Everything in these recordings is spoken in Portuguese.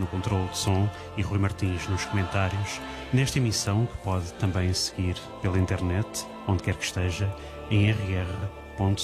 no controle de som e Rui Martins nos comentários, nesta emissão que pode também seguir pela internet, onde quer que esteja, em rr.sapo.pt.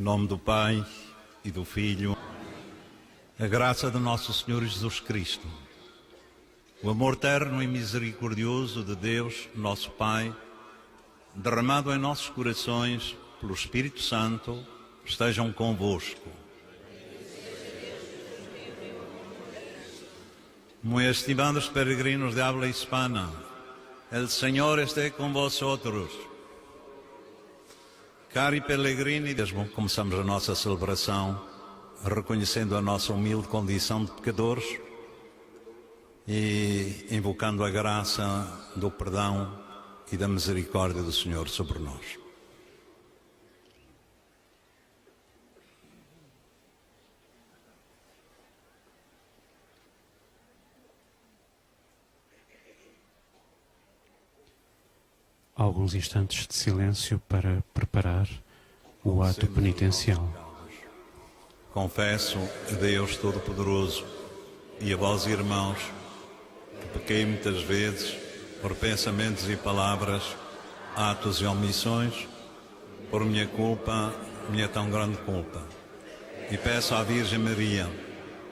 Em nome do Pai e do Filho, a graça de nosso Senhor Jesus Cristo, o amor terno e misericordioso de Deus, nosso Pai, derramado em nossos corações pelo Espírito Santo, estejam convosco. Muy estimados peregrinos de habla hispana, el Señor esté con vosotros. Cari pellegrini, mesmo começamos a nossa celebração reconhecendo a nossa humilde condição de pecadores e invocando a graça do perdão e da misericórdia do Senhor sobre nós. Alguns instantes de silêncio para preparar o ato penitencial. Confesso a Deus Todo-Poderoso e a vós, irmãos, que pequei muitas vezes por pensamentos e palavras, atos e omissões, por minha culpa, minha tão grande culpa. E peço à Virgem Maria,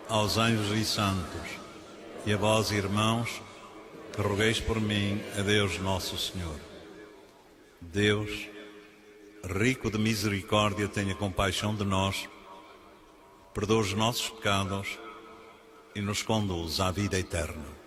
aos anjos e santos, e a vós, irmãos, que rogueis por mim a Deus Nosso Senhor. Deus, rico de misericórdia, tenha compaixão de nós, perdoa os nossos pecados e nos conduz à vida eterna.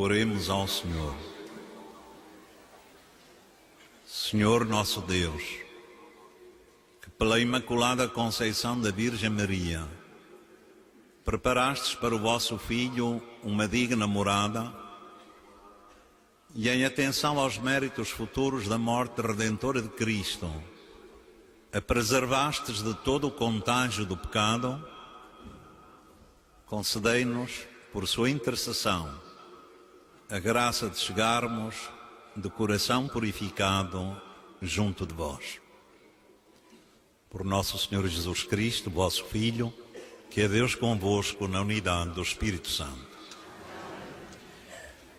Oremos ao Senhor. Senhor nosso Deus, que pela Imaculada Conceição da Virgem Maria preparastes para o vosso Filho uma digna morada e em atenção aos méritos futuros da morte redentora de Cristo, a preservastes de todo o contágio do pecado, concedei-nos, por sua intercessão, a graça de chegarmos de coração purificado junto de vós. Por nosso Senhor Jesus Cristo, vosso Filho, que é Deus convosco na unidade do Espírito Santo.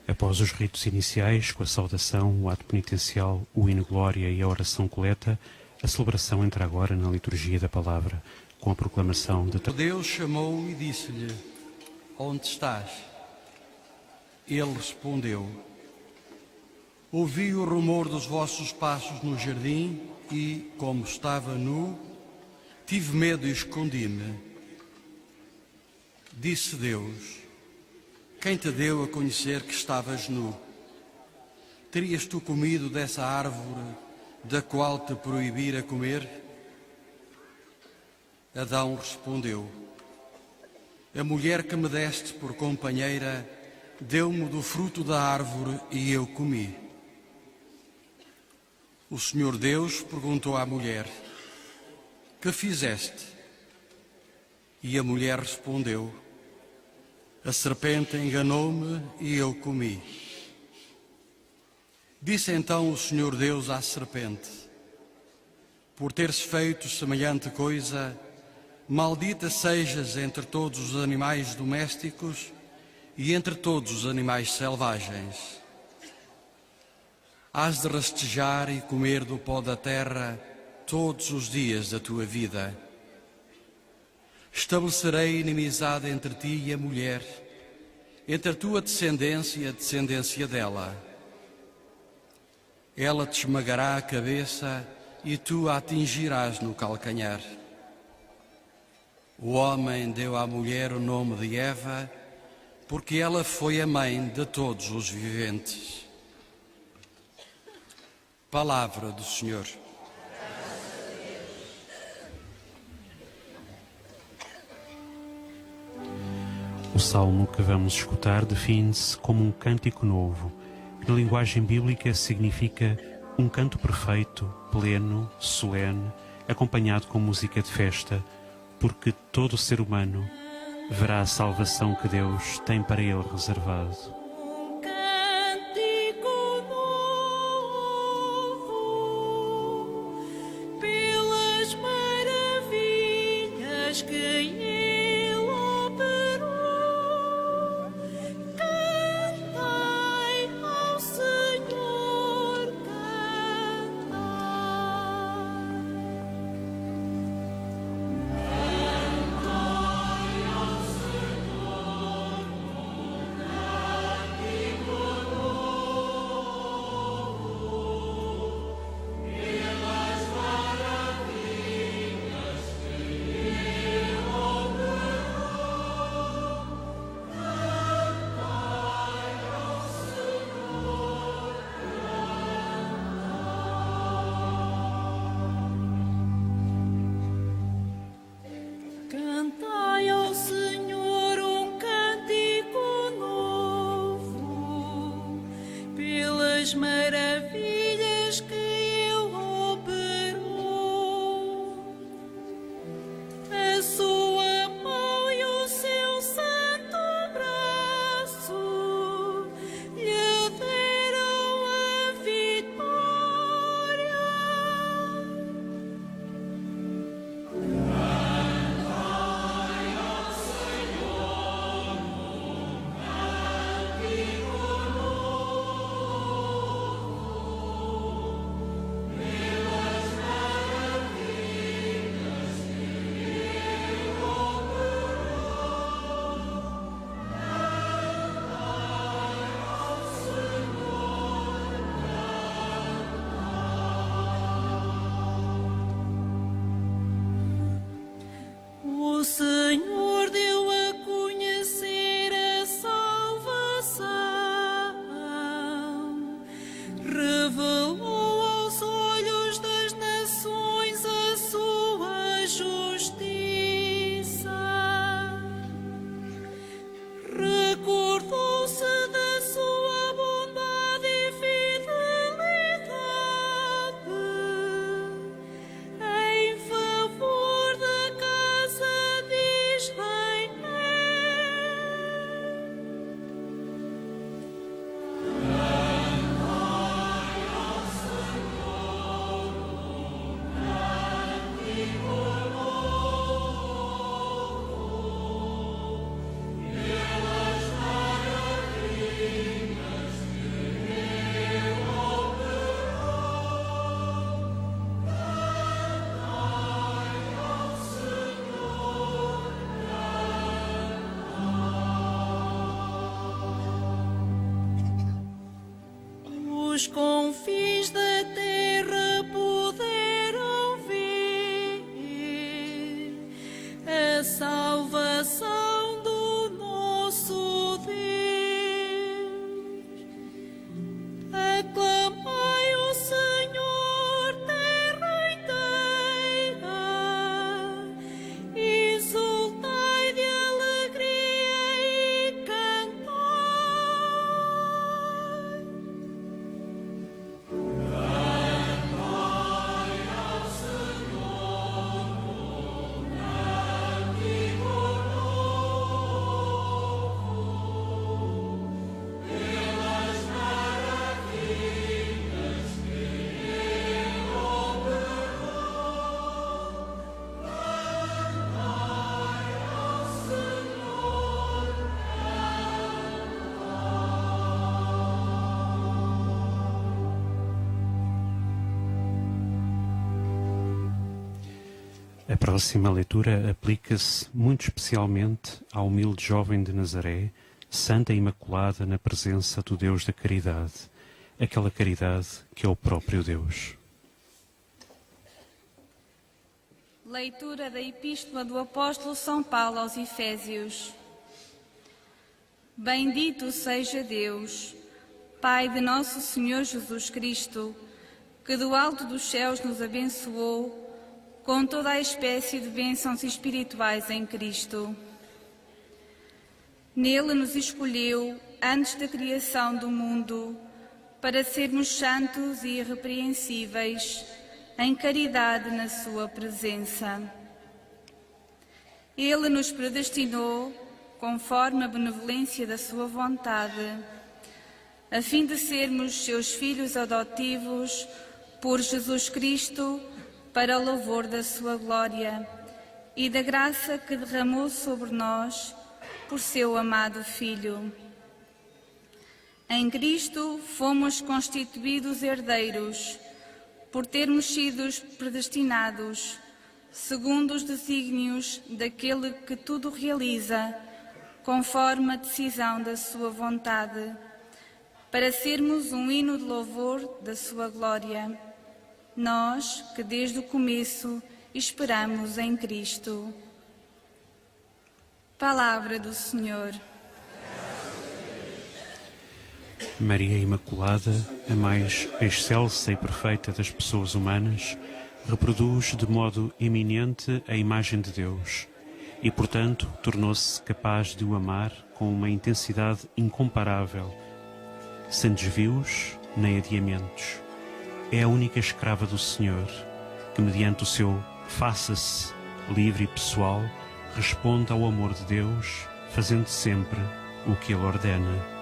Após os ritos iniciais, com a saudação, o ato penitencial, o hino glória e a oração coleta, a celebração entra agora na liturgia da palavra, com a proclamação de... Deus chamou e disse-lhe: onde estás? Ele respondeu: ouvi o rumor dos vossos passos no jardim e, como estava nu, tive medo e escondi-me. Disse Deus: quem te deu a conhecer que estavas nu? Terias tu comido dessa árvore da qual te proibira comer? Adão respondeu: a mulher que me deste por companheira deu-me do fruto da árvore e eu comi. O Senhor Deus perguntou à mulher: que fizeste? E a mulher respondeu: a serpente enganou-me e eu comi. Disse então o Senhor Deus à serpente: por teres feito semelhante coisa, maldita sejas entre todos os animais domésticos e entre todos os animais selvagens. Hás de rastejar e comer do pó da terra todos os dias da tua vida. Estabelecerei inimizade entre ti e a mulher, entre a tua descendência e a descendência dela. Ela te esmagará a cabeça e tu a atingirás no calcanhar. O homem deu à mulher o nome de Eva, porque ela foi a mãe de todos os viventes. Palavra do Senhor. O salmo que vamos escutar define-se como um cântico novo, que na linguagem bíblica significa um canto perfeito, pleno, solene, acompanhado com música de festa, porque todo ser humano verá a salvação que Deus tem para ele reservado. dos confins da terra puderam ver a salvação do nosso Deus. Aclamai o Senhor, terra inteira, exultai de alegria e cantai. A próxima leitura aplica-se muito especialmente à humilde jovem de Nazaré, santa e imaculada na presença do Deus da caridade, aquela caridade que é o próprio Deus. Leitura da Epístola do Apóstolo São Paulo aos Efésios. Bendito seja Deus, Pai de nosso Senhor Jesus Cristo, que do alto dos céus nos abençoou com toda a espécie de bênçãos espirituais em Cristo. Nele nos escolheu antes da criação do mundo para sermos santos e irrepreensíveis em caridade na sua presença. Ele nos predestinou conforme a benevolência da sua vontade, a fim de sermos seus filhos adotivos por Jesus Cristo, para louvor da sua glória e da graça que derramou sobre nós por seu amado Filho. Em Cristo fomos constituídos herdeiros, por termos sido predestinados, segundo os desígnios daquele que tudo realiza, conforme a decisão da sua vontade, para sermos um hino de louvor da sua glória. Nós, que desde o começo esperamos em Cristo. Palavra do Senhor. Maria Imaculada, a mais excelsa e perfeita das pessoas humanas, reproduz de modo eminente a imagem de Deus e, portanto, tornou-se capaz de o amar com uma intensidade incomparável, sem desvios nem adiamentos. É a única escrava do Senhor, que mediante o seu faça-se livre e pessoal, responde ao amor de Deus, fazendo sempre o que Ele ordena.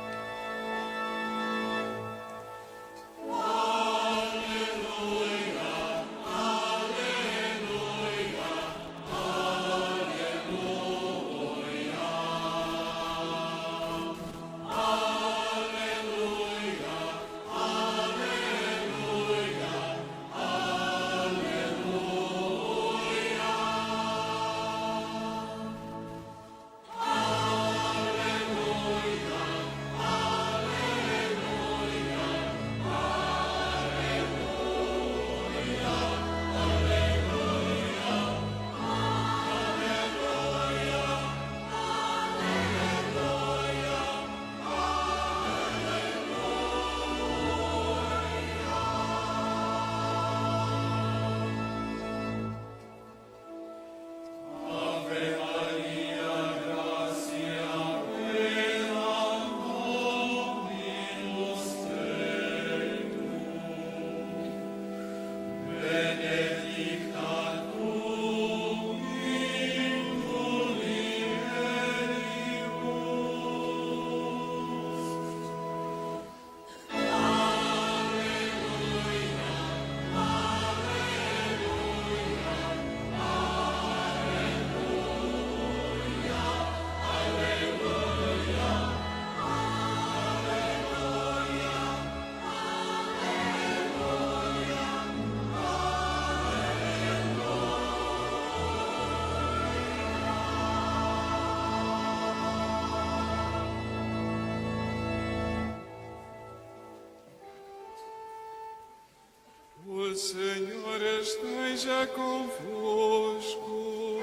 O Senhor esteja convosco.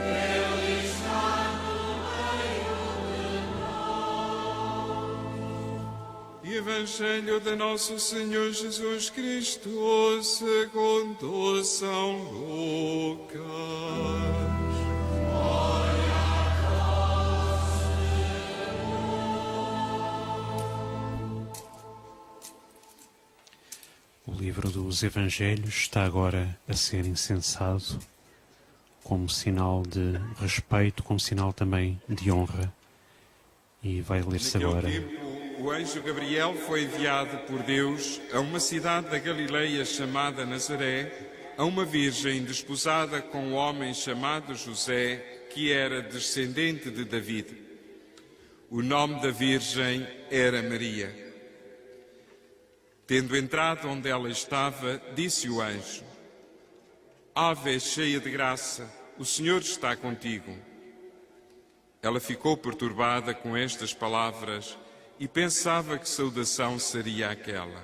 Ele está no meio de nós. Evangelho de nosso Senhor Jesus Cristo segundo São Lucas. O livro dos Evangelhos está agora a ser incensado como sinal de respeito, como sinal também de honra. E vai ler-se agora. Naquele tempo, o anjo Gabriel foi enviado por Deus a uma cidade da Galileia chamada Nazaré, a uma virgem desposada com um homem chamado José, que era descendente de David. O nome da virgem era Maria. Tendo entrado onde ela estava, disse o anjo: Ave, cheia de graça, o Senhor está contigo. Ela ficou perturbada com estas palavras e pensava que saudação seria aquela.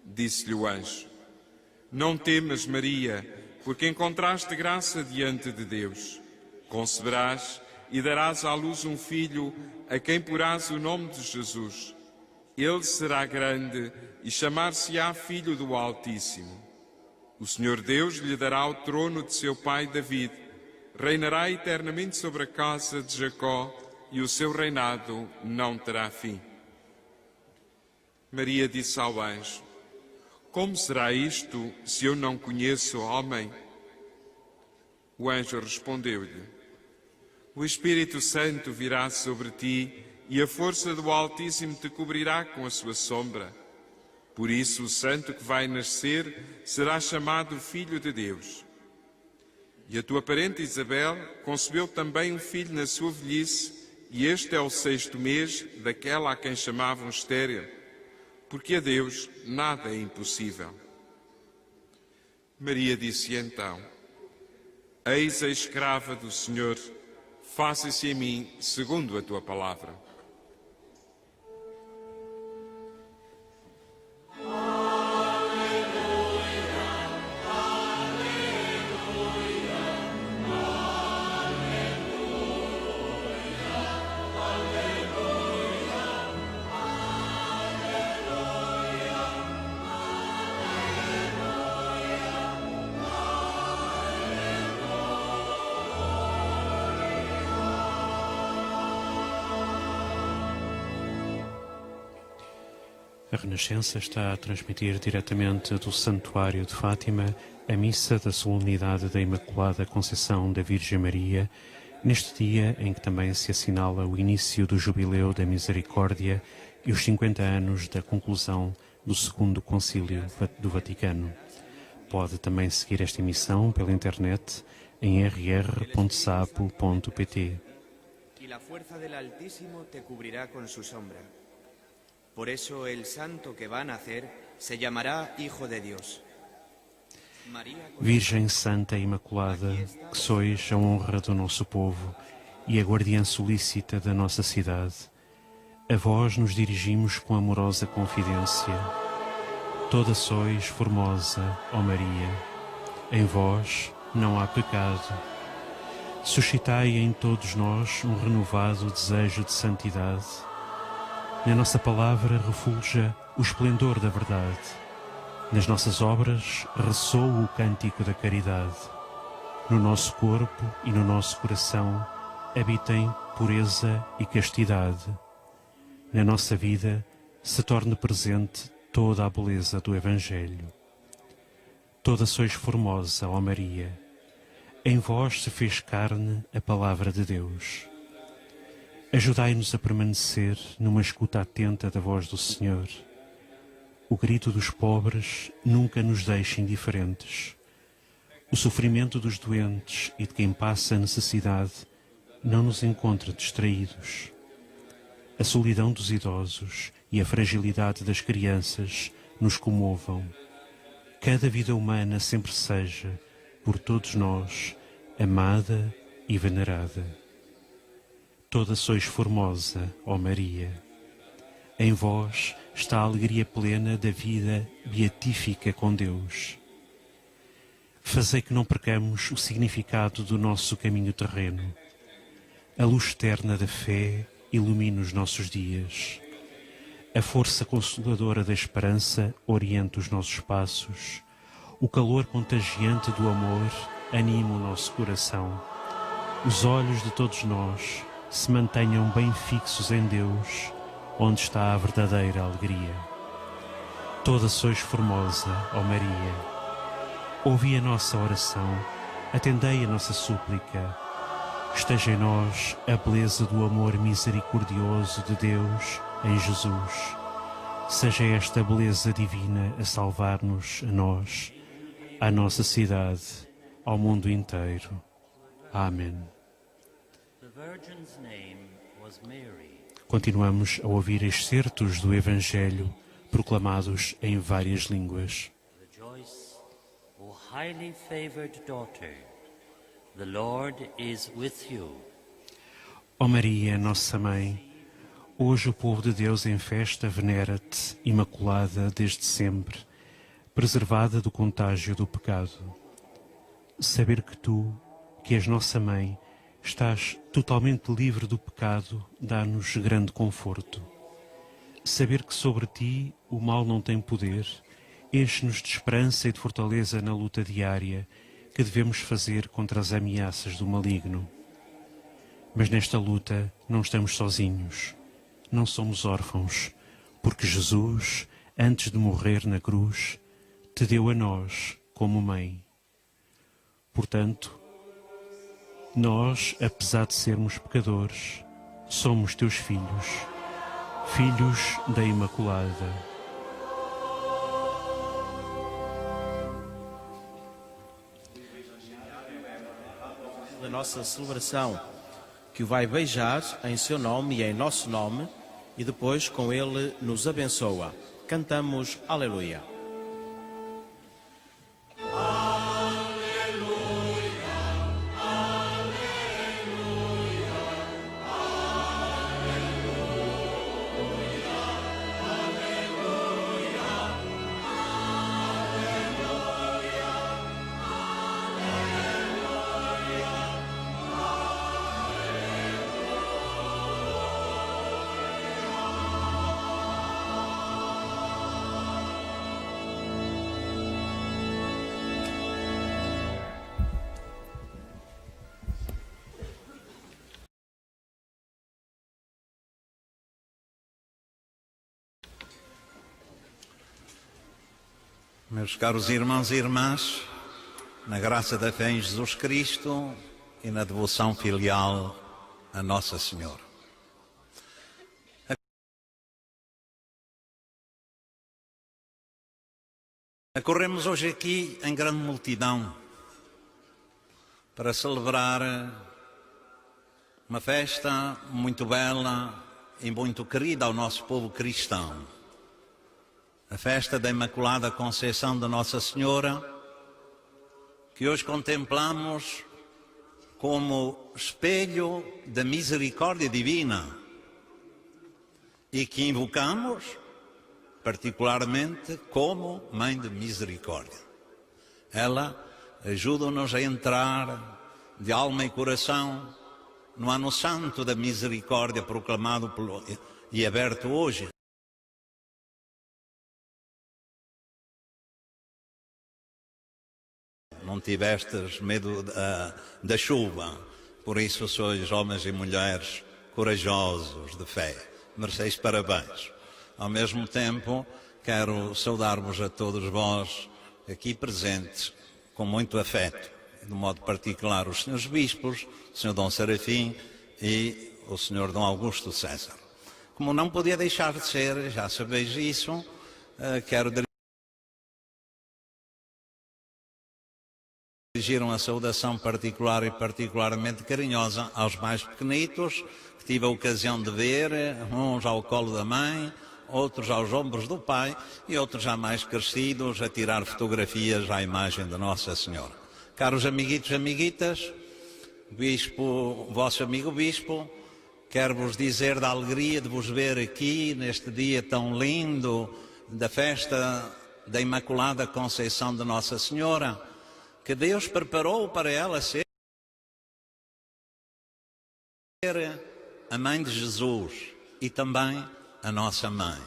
Disse-lhe o anjo: Não temas, Maria, porque encontraste graça diante de Deus. Conceberás e darás à luz um filho, a quem porás o nome de Jesus. Ele será grande e chamar-se-á Filho do Altíssimo. O Senhor Deus lhe dará o trono de seu pai David. Reinará eternamente sobre a casa de Jacó e o seu reinado não terá fim. Maria disse ao anjo: Como será isto se eu não conheço homem? O anjo respondeu-lhe: O Espírito Santo virá sobre ti e a força do Altíssimo te cobrirá com a sua sombra. Por isso o santo que vai nascer será chamado Filho de Deus. E a tua parente Isabel concebeu também um filho na sua velhice, e este é o 6º mês daquela a quem chamavam estéril, porque a Deus nada é impossível. Maria disse então: Eis a escrava do Senhor, faça-se em mim segundo a tua palavra. A Renascença está a transmitir diretamente do Santuário de Fátima a missa da solenidade da Imaculada Conceição da Virgem Maria, neste dia em que também se assinala o início do Jubileu da Misericórdia e os 50 anos da conclusão do Segundo Concílio do Vaticano. Pode também seguir esta emissão pela internet em rr.sapo.pt. Y la fuerza del Altísimo te cubrirá con su sombra. Por eso el santo que va a nacer se llamará Hijo de Dios. Virgem Santa e Imaculada, que sois a honra do nosso povo e a guardiã solícita da nossa cidade, a vós nos dirigimos com amorosa confidência. Toda sois formosa, ó Maria, em vós não há pecado. Suscitai em todos nós um renovado desejo de santidade. Na nossa palavra refulja o esplendor da verdade. Nas nossas obras ressoa o cântico da caridade. No nosso corpo e no nosso coração habitem pureza e castidade. Na nossa vida se torne presente toda a beleza do Evangelho. Toda sois formosa, ó Maria. Em vós se fez carne a palavra de Deus. Ajudai-nos a permanecer numa escuta atenta da voz do Senhor. O grito dos pobres nunca nos deixa indiferentes. O sofrimento dos doentes e de quem passa necessidade não nos encontra distraídos. A solidão dos idosos e a fragilidade das crianças nos comovam. Cada vida humana sempre seja, por todos nós, amada e venerada. Toda sois formosa, ó Maria. Em vós está a alegria plena da vida beatífica com Deus. Fazei que não percamos o significado do nosso caminho terreno. A luz eterna da fé ilumina os nossos dias. A força consoladora da esperança orienta os nossos passos. O calor contagiante do amor anima o nosso coração. Os olhos de todos nós se mantenham bem fixos em Deus, onde está a verdadeira alegria. Toda sois formosa, ó Maria. Ouvi a nossa oração, atendei a nossa súplica. Esteja em nós a beleza do amor misericordioso de Deus em Jesus. Seja esta beleza divina a salvar-nos, a nós, à nossa cidade, ao mundo inteiro. Amém. Continuamos a ouvir excertos do Evangelho proclamados em várias línguas. Rejoice, O highly favored daughter, the Lord is with you. Ó Maria, Nossa Mãe, hoje o povo de Deus em festa venera-te, imaculada desde sempre, preservada do contágio do pecado. Saber que tu, que és nossa Mãe, estás totalmente livre do pecado, dá-nos grande conforto. Saber que sobre ti o mal não tem poder, enche-nos de esperança e de fortaleza na luta diária que devemos fazer contra as ameaças do maligno. Mas nesta luta não estamos sozinhos, não somos órfãos, porque Jesus, antes de morrer na cruz, te deu a nós como mãe. Portanto, nós, apesar de sermos pecadores, somos teus filhos, filhos da Imaculada. Da nossa celebração, que o vai beijar em seu nome e em nosso nome, e depois com ele nos abençoa. Cantamos Aleluia. Meus caros irmãos e irmãs, na graça da fé em Jesus Cristo e na devoção filial a Nossa Senhora. Acorremos hoje aqui em grande multidão para celebrar uma festa muito bela e muito querida ao nosso povo cristão. A festa da Imaculada Conceição de Nossa Senhora, que hoje contemplamos como espelho da misericórdia divina e que invocamos particularmente como Mãe de Misericórdia. Ela ajuda-nos a entrar de alma e coração no Ano Santo da Misericórdia proclamado e aberto hoje. Não tivestes medo da chuva, por isso sois homens e mulheres corajosos de fé. Mereceis parabéns. Ao mesmo tempo, quero saudar-vos a todos vós aqui presentes com muito afeto, de modo particular os senhores bispos, o senhor Dom Serafim e o senhor Dom Augusto César. Como não podia deixar de ser, já sabeis isso, quero dirigir uma saudação particular e particularmente carinhosa aos mais pequenitos, que tive a ocasião de ver, uns ao colo da mãe, outros aos ombros do pai e outros já mais crescidos a tirar fotografias à imagem de Nossa Senhora. Caros amiguitos e amiguitas, bispo, vosso amigo bispo, quero vos dizer da alegria de vos ver aqui neste dia tão lindo da festa da Imaculada Conceição de Nossa Senhora, que Deus preparou para ela ser a mãe de Jesus e também a nossa mãe.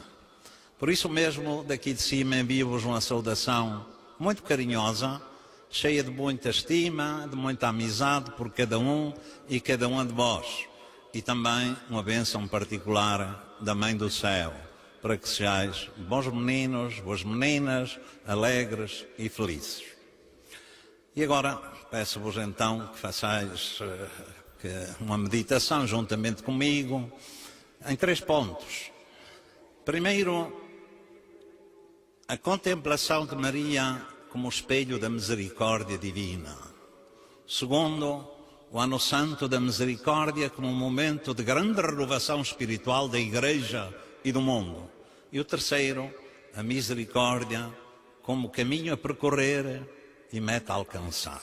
Por isso mesmo, daqui de cima envio-vos uma saudação muito carinhosa, cheia de muita estima, de muita amizade por cada um e cada uma de vós. E também uma bênção particular da Mãe do Céu, para que sejais bons meninos, boas meninas, alegres e felizes. E agora peço-vos então que façais uma meditação juntamente comigo em 3 pontos. Primeiro, a contemplação de Maria como espelho da misericórdia divina. Segundo, o Ano Santo da Misericórdia como um momento de grande renovação espiritual da Igreja e do mundo. E o terceiro, a misericórdia como caminho a percorrer e meta a alcançar.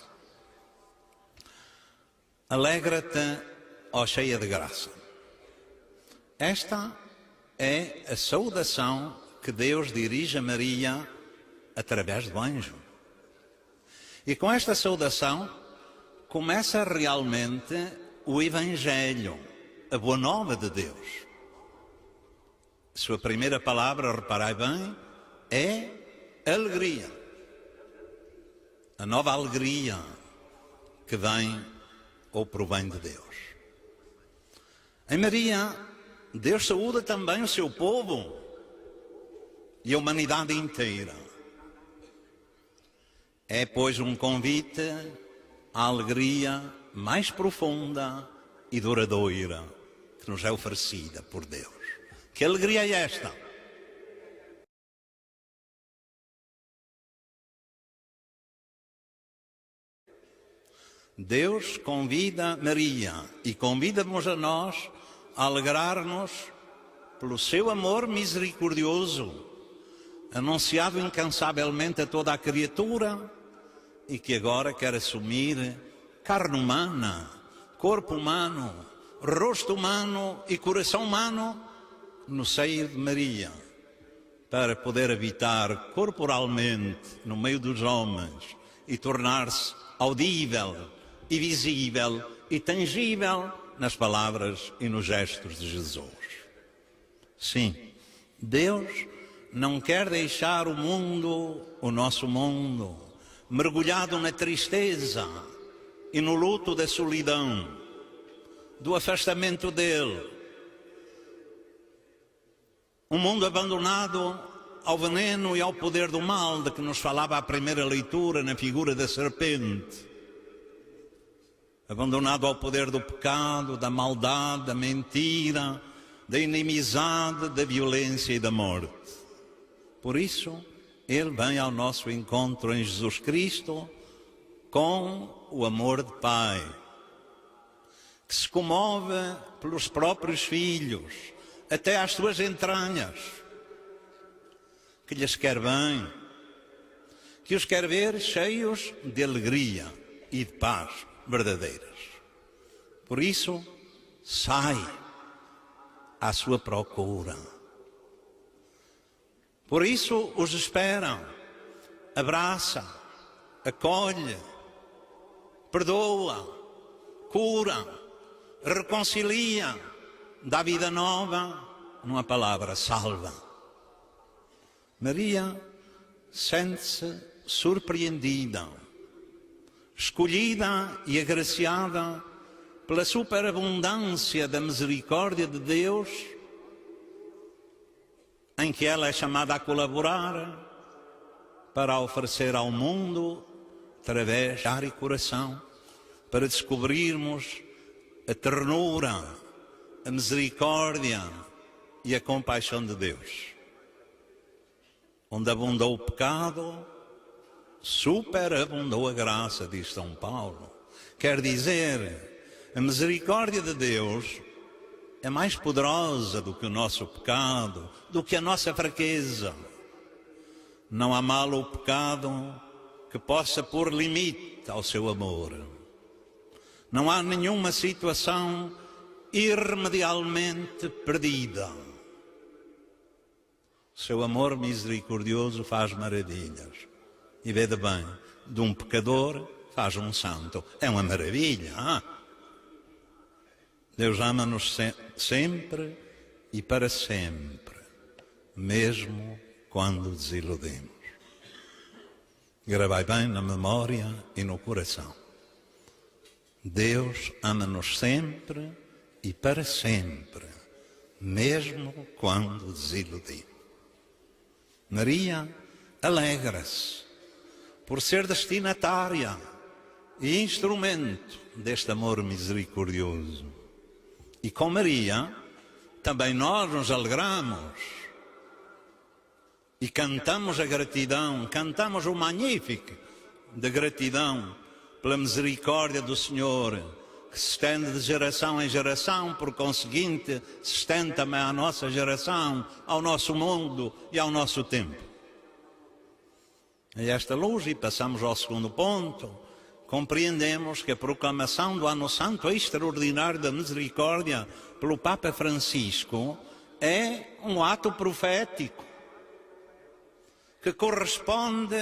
Alegra-te, ó cheia de graça. Esta é a saudação que Deus dirige a Maria através do anjo. E com esta saudação começa realmente o Evangelho, a boa nova de Deus. Sua primeira palavra, reparai bem, é alegria. A nova alegria que vem ou provém de Deus. Em Maria, Deus saúda também o seu povo e a humanidade inteira. É, pois, um convite à alegria mais profunda e duradoura que nos é oferecida por Deus. Que alegria é esta? Deus convida Maria e convida-nos a nós a alegrar-nos pelo seu amor misericordioso, anunciado incansavelmente a toda a criatura e que agora quer assumir carne humana, corpo humano, rosto humano e coração humano no seio de Maria, para poder habitar corporalmente no meio dos homens e tornar-se audível e visível e tangível nas palavras e nos gestos de Jesus. Sim, Deus não quer deixar o mundo, o nosso mundo, mergulhado na tristeza e no luto da solidão, do afastamento dele. Um mundo abandonado ao veneno e ao poder do mal de que nos falava a primeira leitura na figura da serpente. Abandonado ao poder do pecado, da maldade, da mentira, da inimizade, da violência e da morte. Por isso, Ele vem ao nosso encontro em Jesus Cristo com o amor de Pai, que se comove pelos próprios filhos, até às suas entranhas, que lhes quer bem, que os quer ver cheios de alegria e de paz verdadeiras. Por isso, sai à sua procura. Por isso os espera, abraça, acolhe, perdoa, cura, reconcilia, dá vida nova, numa palavra, salva. Maria sente-se surpreendida, escolhida e agraciada pela superabundância da misericórdia de Deus, em que ela é chamada a colaborar para oferecer ao mundo, através de ar e coração, para descobrirmos a ternura, a misericórdia e a compaixão de Deus. Onde abundou o pecado, superabundou a graça, diz São Paulo. Quer dizer, a misericórdia de Deus é mais poderosa do que o nosso pecado, do que a nossa fraqueza. Não há mal ou pecado que possa pôr limite ao seu amor. Não há nenhuma situação irremediavelmente perdida. Seu amor misericordioso faz maravilhas. E vede bem, de um pecador faz um santo. É uma maravilha. Hein? Deus ama-nos sempre e para sempre, mesmo quando desiludimos. Gravai bem na memória e no coração. Deus ama-nos sempre e para sempre, mesmo quando desiludimos. Maria alegra-se por ser destinatária e instrumento deste amor misericordioso. E com Maria também nós nos alegramos e cantamos a gratidão, cantamos o Magnificat de gratidão pela misericórdia do Senhor, que se estende de geração em geração, por conseguinte, se estende também à nossa geração, ao nosso mundo e ao nosso tempo. A esta luz, e passamos ao segundo ponto, compreendemos que a proclamação do Ano Santo Extraordinário da Misericórdia pelo Papa Francisco é um ato profético que corresponde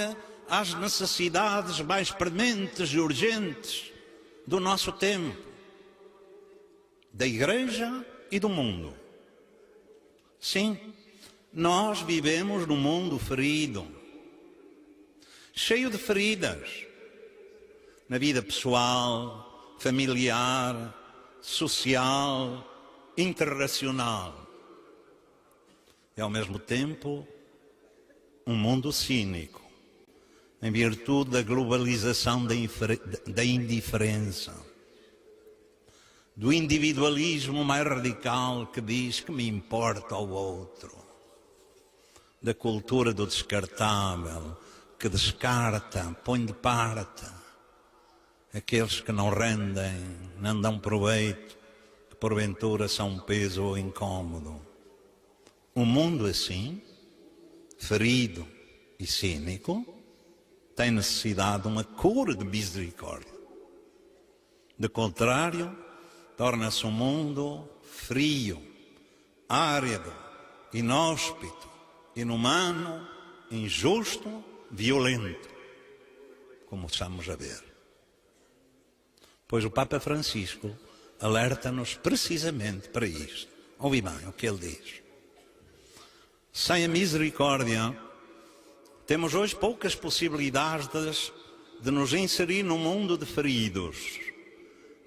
às necessidades mais prementes e urgentes do nosso tempo, da Igreja e do mundo. Sim, nós vivemos num mundo ferido, cheio de feridas, na vida pessoal, familiar, social, interracional. E ao mesmo tempo, um mundo cínico, em virtude da globalização da indiferença, do individualismo mais radical que diz que me importa ao outro, da cultura do descartável, que descarta, põe de parte aqueles que não rendem, não dão proveito, que porventura são um peso ou incômodo. Um mundo assim, ferido e cínico, tem necessidade de uma cura de misericórdia. De contrário, torna-se um mundo frio, árido, inóspito, inumano, injusto, violento, como estamos a ver. Pois o Papa Francisco alerta-nos precisamente para isto. Ouvi bem o que ele diz. Sem a misericórdia, temos hoje poucas possibilidades de nos inserir num mundo de feridos,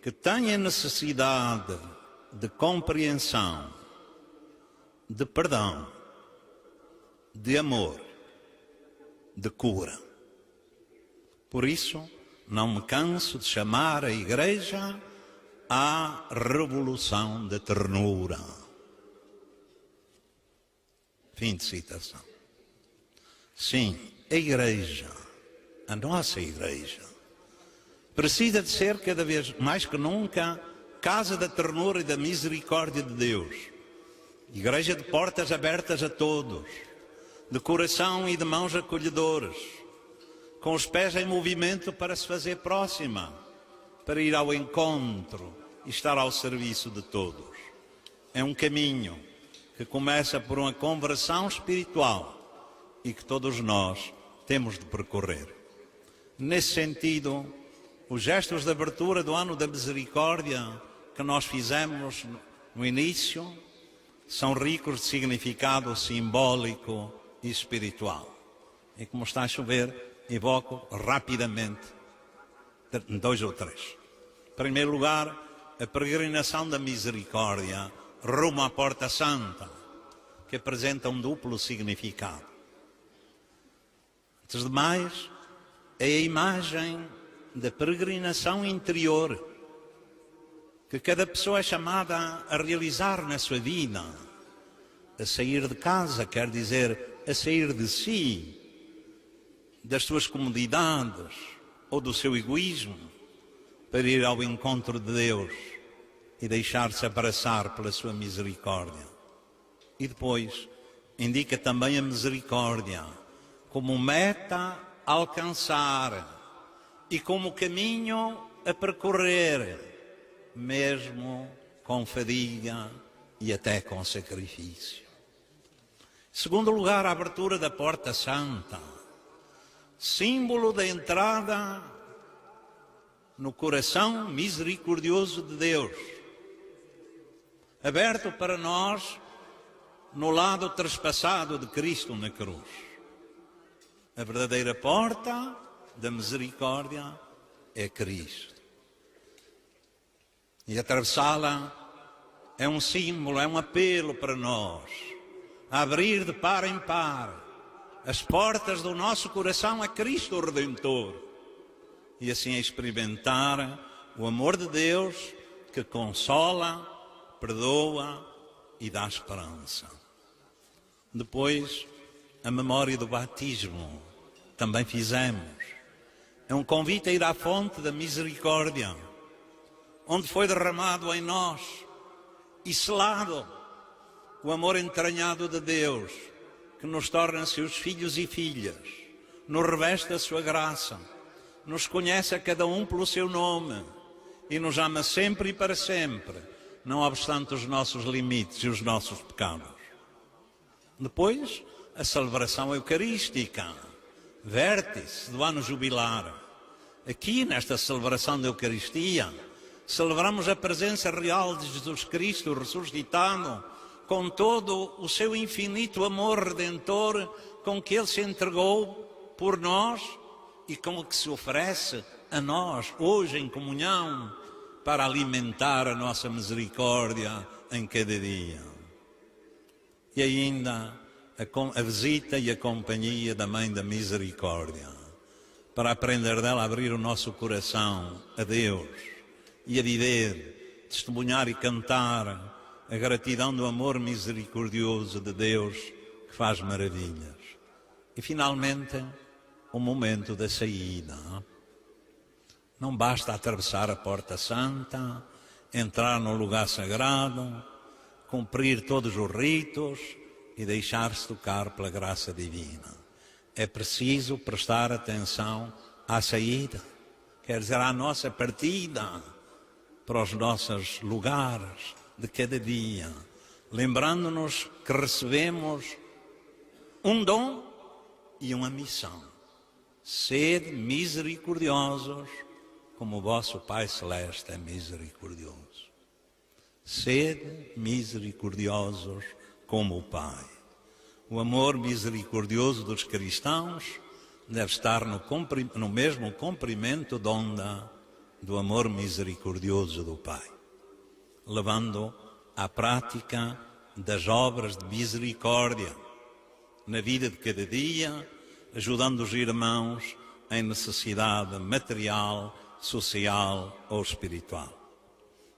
que têm a necessidade de compreensão, de perdão, de amor, de cura. Por isso, não me canso de chamar a Igreja à revolução da ternura. Fim de citação. Sim, a Igreja, a nossa Igreja, precisa de ser cada vez mais que nunca casa da ternura e da misericórdia de Deus. Igreja de portas abertas a todos, de coração e de mãos acolhedoras, com os pés em movimento para se fazer próxima, para ir ao encontro e estar ao serviço de todos. É um caminho que começa por uma conversão espiritual e que todos nós temos de percorrer. Nesse sentido, os gestos de abertura do Ano da Misericórdia que nós fizemos no início são ricos de significado simbólico e espiritual. E como está a chover, evoco rapidamente 2 ou 3. Em primeiro lugar, a peregrinação da misericórdia rumo à Porta Santa, que apresenta um duplo significado. Antes de mais, é a imagem da peregrinação interior que cada pessoa é chamada a realizar na sua vida. A sair de casa, quer dizer, a sair de si, das suas comodidades ou do seu egoísmo, para ir ao encontro de Deus e deixar-se abraçar pela sua misericórdia. E depois, indica também a misericórdia como meta a alcançar e como caminho a percorrer, mesmo com fadiga e até com sacrifício. Em segundo lugar, a abertura da Porta Santa, símbolo da entrada no coração misericordioso de Deus, aberto para nós no lado trespassado de Cristo na cruz. A verdadeira porta da misericórdia é Cristo. E atravessá-la é um símbolo, é um apelo para nós a abrir de par em par as portas do nosso coração a Cristo Redentor e assim experimentar o amor de Deus que consola, perdoa e dá esperança. Depois, a memória do batismo também fizemos. É um convite a ir à fonte da misericórdia, onde foi derramado em nós e selado o amor entranhado de Deus, que nos torna seus filhos e filhas, nos reveste a sua graça, nos conhece a cada um pelo seu nome e nos ama sempre e para sempre, não obstante os nossos limites e os nossos pecados. Depois, a celebração eucarística, vértice do ano jubilar. Aqui, nesta celebração da Eucaristia, celebramos a presença real de Jesus Cristo ressuscitado, com todo o seu infinito amor redentor, com que Ele se entregou por nós e com o que se oferece a nós, hoje em comunhão, para alimentar a nossa misericórdia em cada dia. E ainda a visita e a companhia da Mãe da Misericórdia, para aprender dela a abrir o nosso coração a Deus e a viver, testemunhar e cantar a gratidão do amor misericordioso de Deus que faz maravilhas. E finalmente, o momento da saída. Não basta atravessar a Porta Santa, entrar no lugar sagrado, cumprir todos os ritos e deixar-se tocar pela graça divina. É preciso prestar atenção à saída, quer dizer, à nossa partida para os nossos lugares de cada dia, lembrando-nos que recebemos um dom e uma missão. Sede misericordiosos, como o vosso Pai Celeste é misericordioso. Sede misericordiosos como o Pai. O amor misericordioso dos cristãos deve estar no mesmo comprimento de onda do amor misericordioso do Pai, levando à prática das obras de misericórdia na vida de cada dia, ajudando os irmãos em necessidade material, social ou espiritual.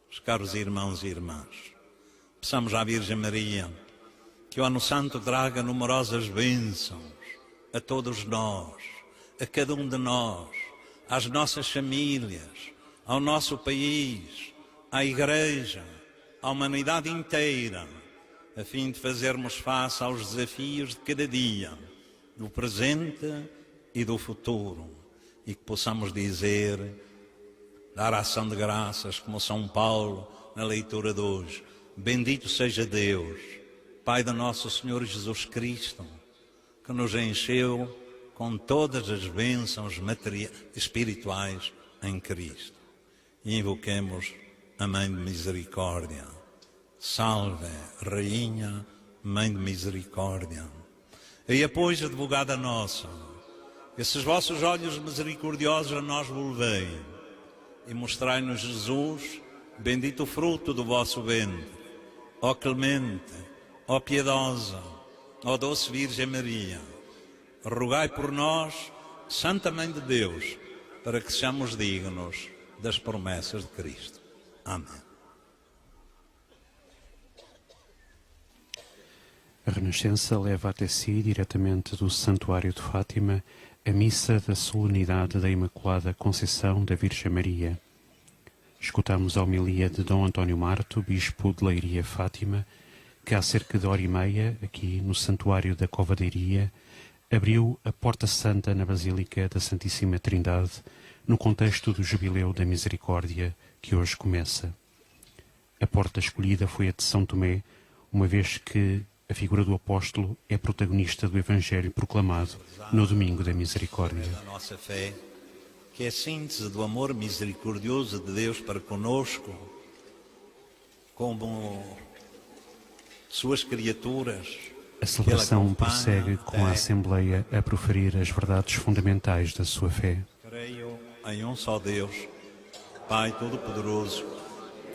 Meus caros irmãos e irmãs, peçamos à Virgem Maria que o Ano Santo traga numerosas bênçãos a todos nós, a cada um de nós, às nossas famílias, ao nosso país, à Igreja, à humanidade inteira, a fim de fazermos face aos desafios de cada dia, do presente e do futuro, e que possamos dizer, dar ação de graças, como São Paulo na leitura de hoje: bendito seja Deus, Pai do nosso Senhor Jesus Cristo, que nos encheu com todas as bênçãos espirituais em Cristo. E invoquemos a Mãe de Misericórdia. Salve, Rainha, Mãe de Misericórdia. E após, advogada nossa, esses vossos olhos misericordiosos a nós volvei e mostrai-nos Jesus, bendito o fruto do vosso ventre. Ó clemente, ó piedosa, ó doce Virgem Maria, rogai por nós, Santa Mãe de Deus, para que sejamos dignos das promessas de Cristo. Amém. A Renascença leva até si, diretamente do Santuário de Fátima, a missa da solenidade da Imaculada Conceição da Virgem Maria. Escutamos a homilia de Dom António Marto, bispo de Leiria Fátima, que há cerca de hora e meia, aqui no Santuário da Covadeiria, abriu a Porta Santa na Basílica da Santíssima Trindade, no contexto do Jubileu da Misericórdia, que hoje começa. A porta escolhida foi a de São Tomé, uma vez que a figura do apóstolo é protagonista do Evangelho proclamado no Domingo da Misericórdia. Da nossa fé, que é síntese do amor misericordioso de Deus para conosco, como suas criaturas. A celebração prossegue com a Assembleia a proferir as verdades fundamentais da sua fé. Creio em um só Deus, Pai Todo-Poderoso,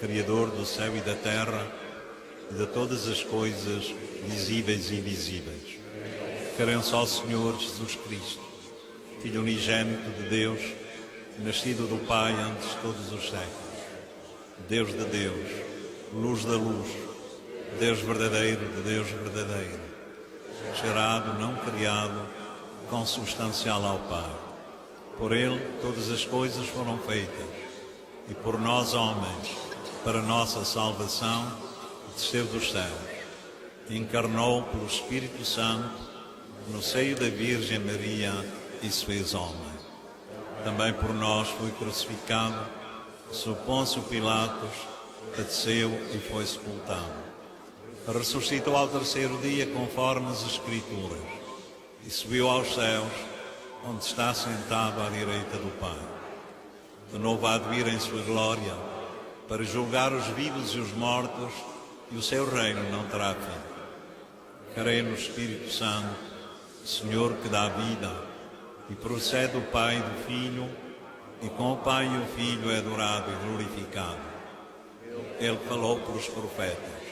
Criador do céu e da terra, e de todas as coisas visíveis e invisíveis. Creio em um só Senhor Jesus Cristo, Filho unigênito de Deus, nascido do Pai antes de todos os séculos. Deus de Deus, luz da luz, Deus verdadeiro de Deus verdadeiro, gerado, não criado, consubstancial ao Pai. Por Ele todas as coisas foram feitas, e por nós homens, para nossa salvação, desceu dos céus, encarnou pelo Espírito Santo, no seio da Virgem Maria, e se fez homem. Também por nós foi crucificado, sob Pôncio Pilatos, padeceu e foi sepultado. Ressuscitou ao terceiro dia, conforme as Escrituras, e subiu aos céus, onde está sentado à direita do Pai. De novo há de vir em sua glória, para julgar os vivos e os mortos, e o seu reino não terá fim. Creio no Espírito Santo, Senhor que dá vida, e procede do Pai e do Filho, e com o Pai e o Filho é adorado e glorificado. Ele falou por os profetas.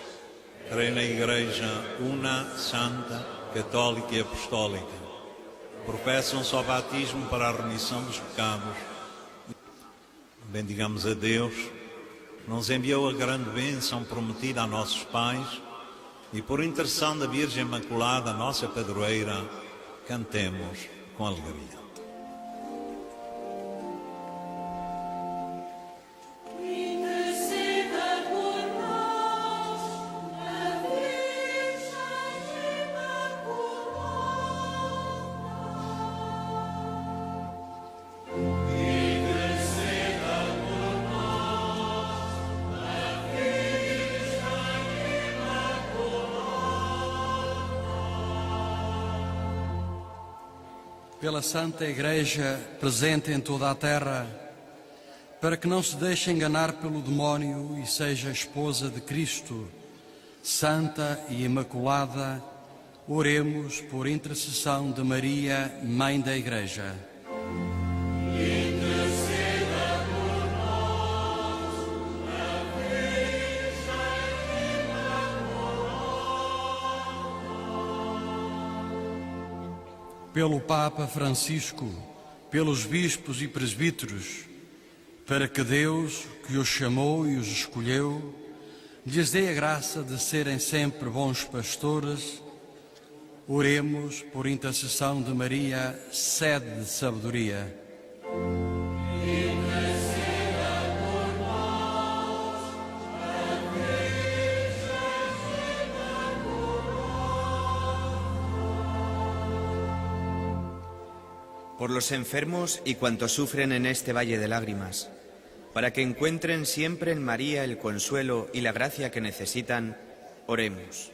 Creio na Igreja una, santa, católica e apostólica. Professa um só batismo para a remissão dos pecados. Bendigamos a Deus, que nos enviou a grande bênção prometida a nossos pais, e por intercessão da Virgem Imaculada, nossa padroeira, cantemos com alegria. Pela Santa Igreja presente em toda a terra, para que não se deixe enganar pelo demónio e seja esposa de Cristo, santa e imaculada, oremos por intercessão de Maria, Mãe da Igreja. Pelo Papa Francisco, pelos bispos e presbíteros, para que Deus, que os chamou e os escolheu, lhes dê a graça de serem sempre bons pastores, oremos por intercessão de Maria, sede de sabedoria. Por los enfermos y cuantos sufren en este valle de lágrimas, para que encuentren siempre en María el consuelo y la gracia que necesitan, oremos.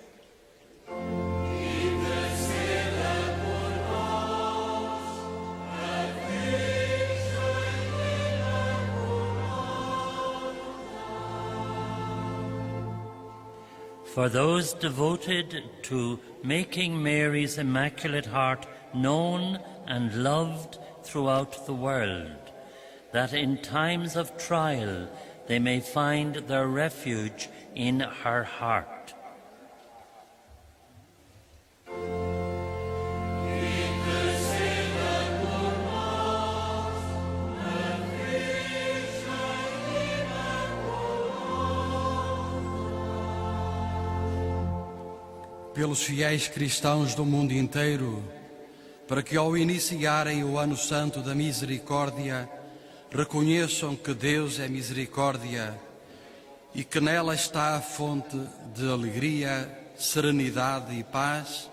For those devoted to making Mary's Immaculate Heart known and loved throughout the world, that in times of trial they may find their refuge in her heart. Pelos fiéis cristãos do mundo inteiro, para que ao iniciarem o Ano Santo da Misericórdia, reconheçam que Deus é misericórdia e que nela está a fonte de alegria, serenidade e paz,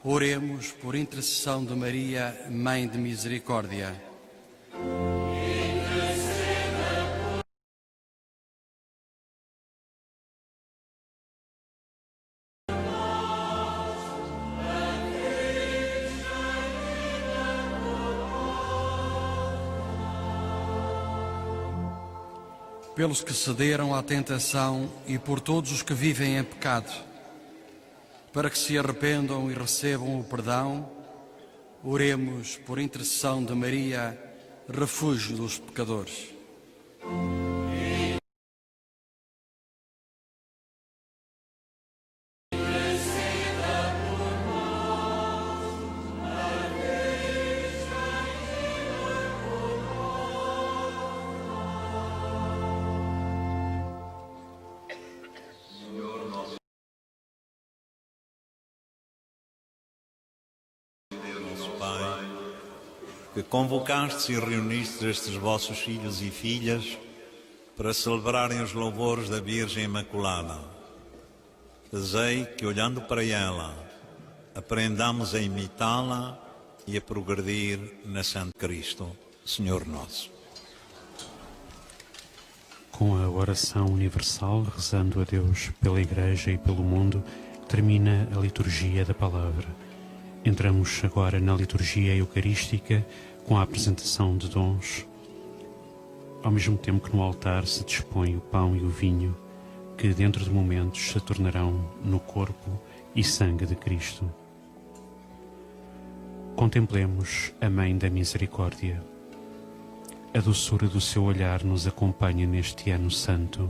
oremos por intercessão de Maria, Mãe de Misericórdia. pelos que cederam à tentação e por todos os que vivem em pecado, para que se arrependam e recebam o perdão, oremos por intercessão de Maria, refúgio dos pecadores. Que convocastes e reunistes estes vossos filhos e filhas para celebrarem os louvores da Virgem Imaculada. Desejei que, olhando para ela, aprendamos a imitá-la e a progredir na Santo Cristo, Senhor nosso. Com a oração universal, rezando a Deus pela Igreja e pelo mundo, termina a liturgia da palavra. Entramos agora na liturgia eucarística com a apresentação de dons, ao mesmo tempo que no altar se dispõe o pão e o vinho, que dentro de momentos se tornarão no corpo e sangue de Cristo. Contemplemos a Mãe da Misericórdia. A doçura do seu olhar nos acompanha neste ano santo.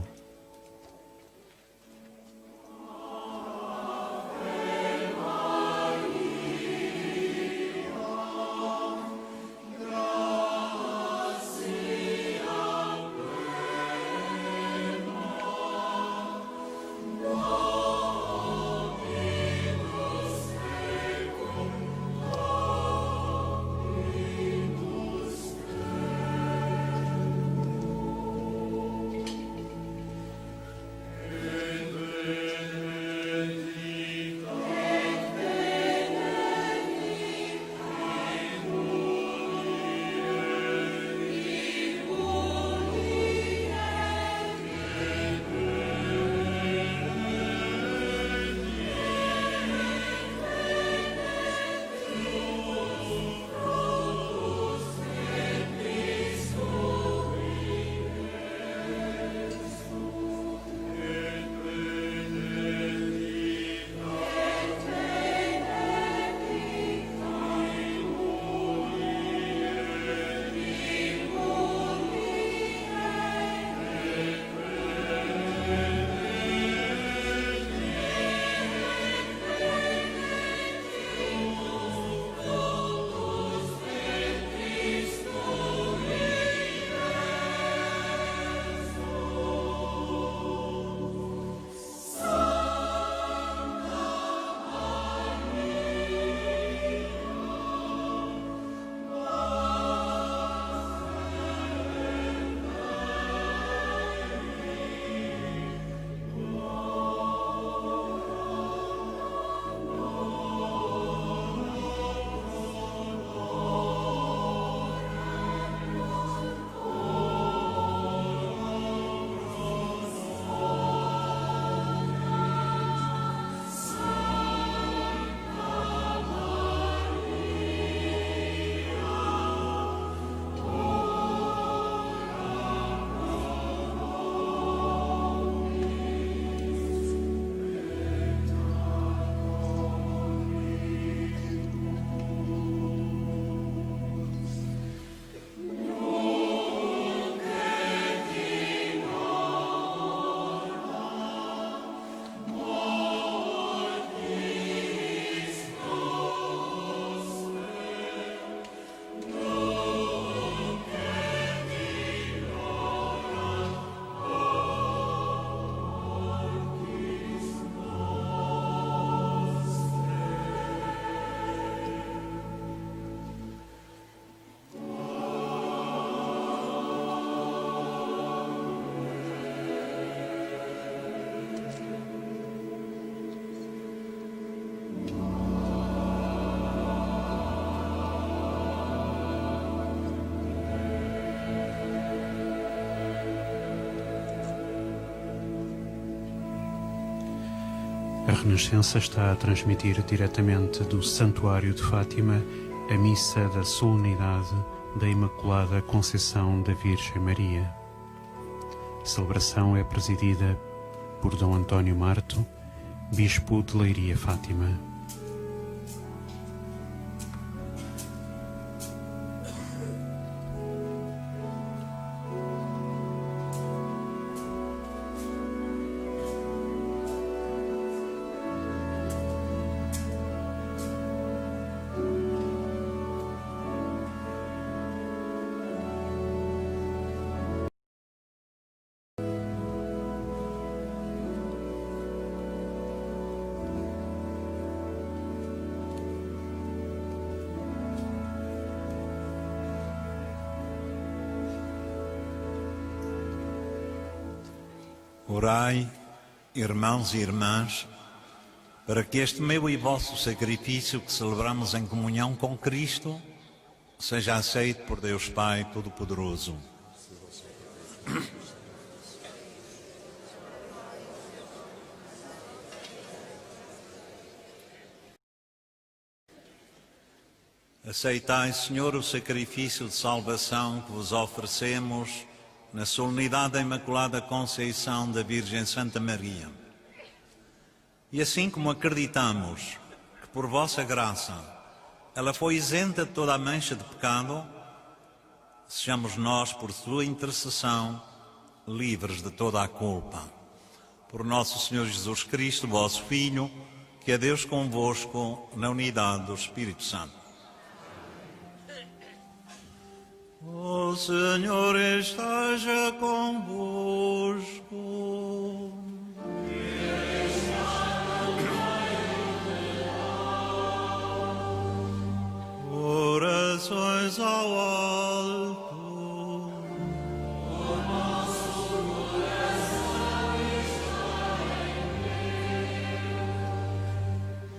A Renascença está a transmitir diretamente do Santuário de Fátima a missa da solenidade da Imaculada Conceição da Virgem Maria. A celebração é presidida por Dom António Marto, Bispo de Leiria Fátima. Orai, irmãos e irmãs, para que este meu e vosso sacrifício que celebramos em comunhão com Cristo seja aceito por Deus Pai Todo-Poderoso. Aceitai, Senhor, o sacrifício de salvação que vos oferecemos na solenidade da Imaculada Conceição da Virgem Santa Maria. E assim como acreditamos que por vossa graça ela foi isenta de toda a mancha de pecado, sejamos nós, por sua intercessão, livres de toda a culpa. Por nosso Senhor Jesus Cristo, vosso Filho, que é Deus convosco na unidade do Espírito Santo. O Senhor esteja convosco. Orações ao alto. O nosso coração está em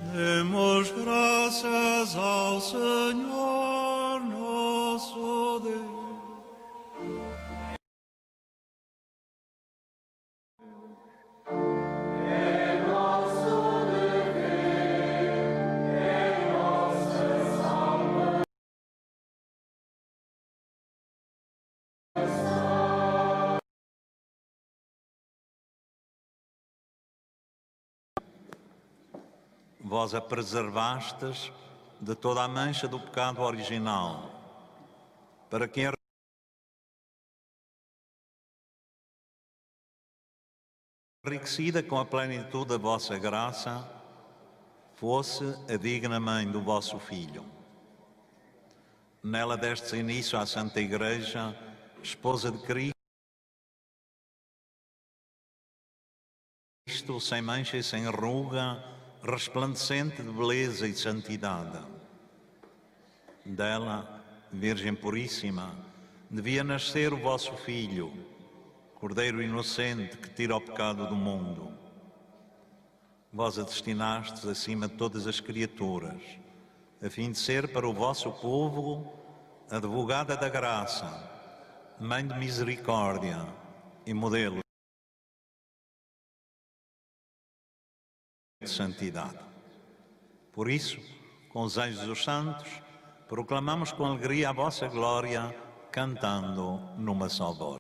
ti. Demos graças ao Senhor nosso Deus. Vós a preservastes de toda a mancha do pecado original, para que enriquecida com a plenitude da vossa graça, fosse a digna mãe do vosso Filho. Nela destes início à Santa Igreja, esposa de Cristo, sem mancha e sem ruga, resplandecente de beleza e santidade. Dela, Virgem Puríssima, devia nascer o vosso Filho, Cordeiro inocente que tira o pecado do mundo. Vós a destinastes acima de todas as criaturas, a fim de ser para o vosso povo advogada da graça, mãe de misericórdia e modelo de santidade. Por isso, com os anjos dos santos, proclamamos com alegria a vossa glória, cantando numa só voz.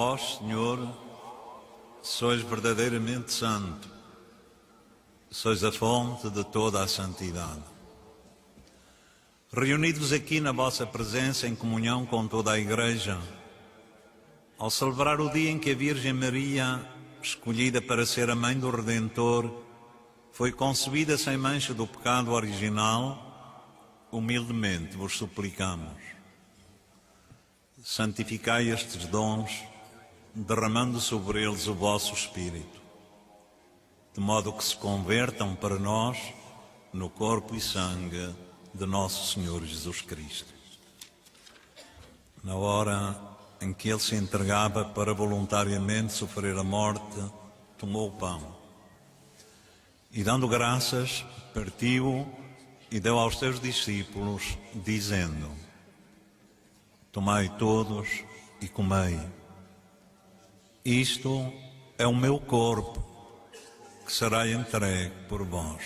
Vós, Senhor, sois verdadeiramente santo, sois a fonte de toda a santidade. Reunidos aqui na vossa presença em comunhão com toda a Igreja, ao celebrar o dia em que a Virgem Maria, escolhida para ser a mãe do Redentor, foi concebida sem mancha do pecado original, humildemente vos suplicamos. Santificai estes dons, derramando sobre eles o vosso Espírito, de modo que se convertam para nós no corpo e sangue de nosso Senhor Jesus Cristo. Na hora em que ele se entregava para voluntariamente sofrer a morte, tomou o pão e, dando graças, partiu e deu aos seus discípulos, dizendo: Tomai todos e comei. Isto é o meu corpo, que será entregue por vós.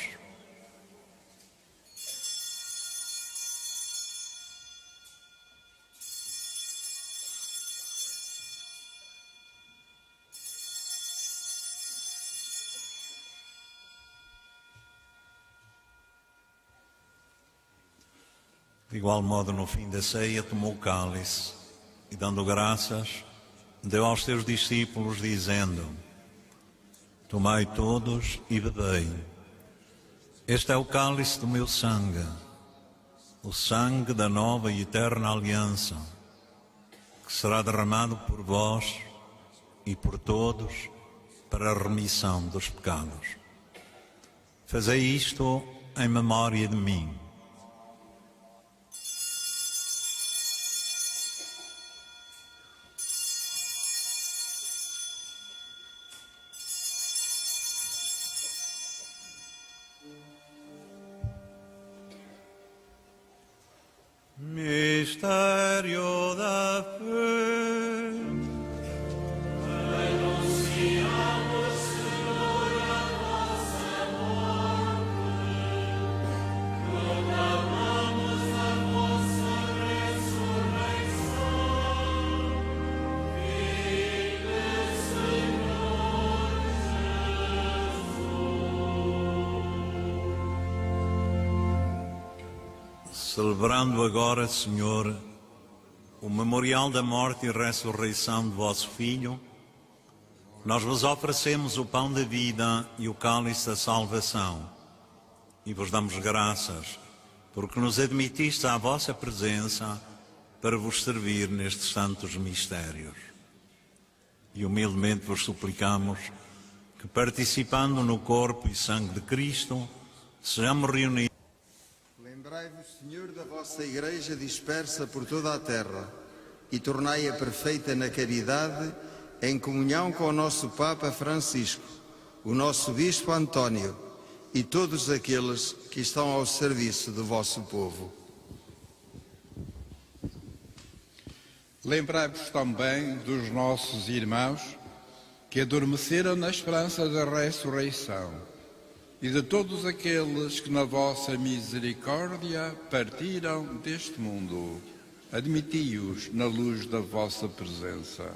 De igual modo, no fim da ceia, tomou o cálice e, dando graças, deu aos seus discípulos, dizendo: Tomai todos e bebei. Este é o cálice do meu sangue, o sangue da nova e eterna aliança, que será derramado por vós e por todos para a remissão dos pecados. Fazei isto em memória de mim. Mistério da fé. Anunciamos, Senhor, a vossa morte, proclamamos a vossa ressurreição. Vive, Senhor Jesus. Celebrando agora, Senhor, o memorial da morte e ressurreição de vosso Filho, nós vos oferecemos o pão da vida e o cálice da salvação e vos damos graças porque nos admitiste à vossa presença para vos servir nestes santos mistérios. E humildemente vos suplicamos que, participando no corpo e sangue de Cristo, sejamos reunidos. Lembrai-vos, Senhor, da vossa Igreja dispersa por toda a terra e tornai-a perfeita na caridade, em comunhão com o nosso Papa Francisco, o nosso Bispo António e todos aqueles que estão ao serviço do vosso povo. Lembrai-vos também dos nossos irmãos que adormeceram na esperança da ressurreição e de todos aqueles que na vossa misericórdia partiram deste mundo. Admiti-os na luz da vossa presença.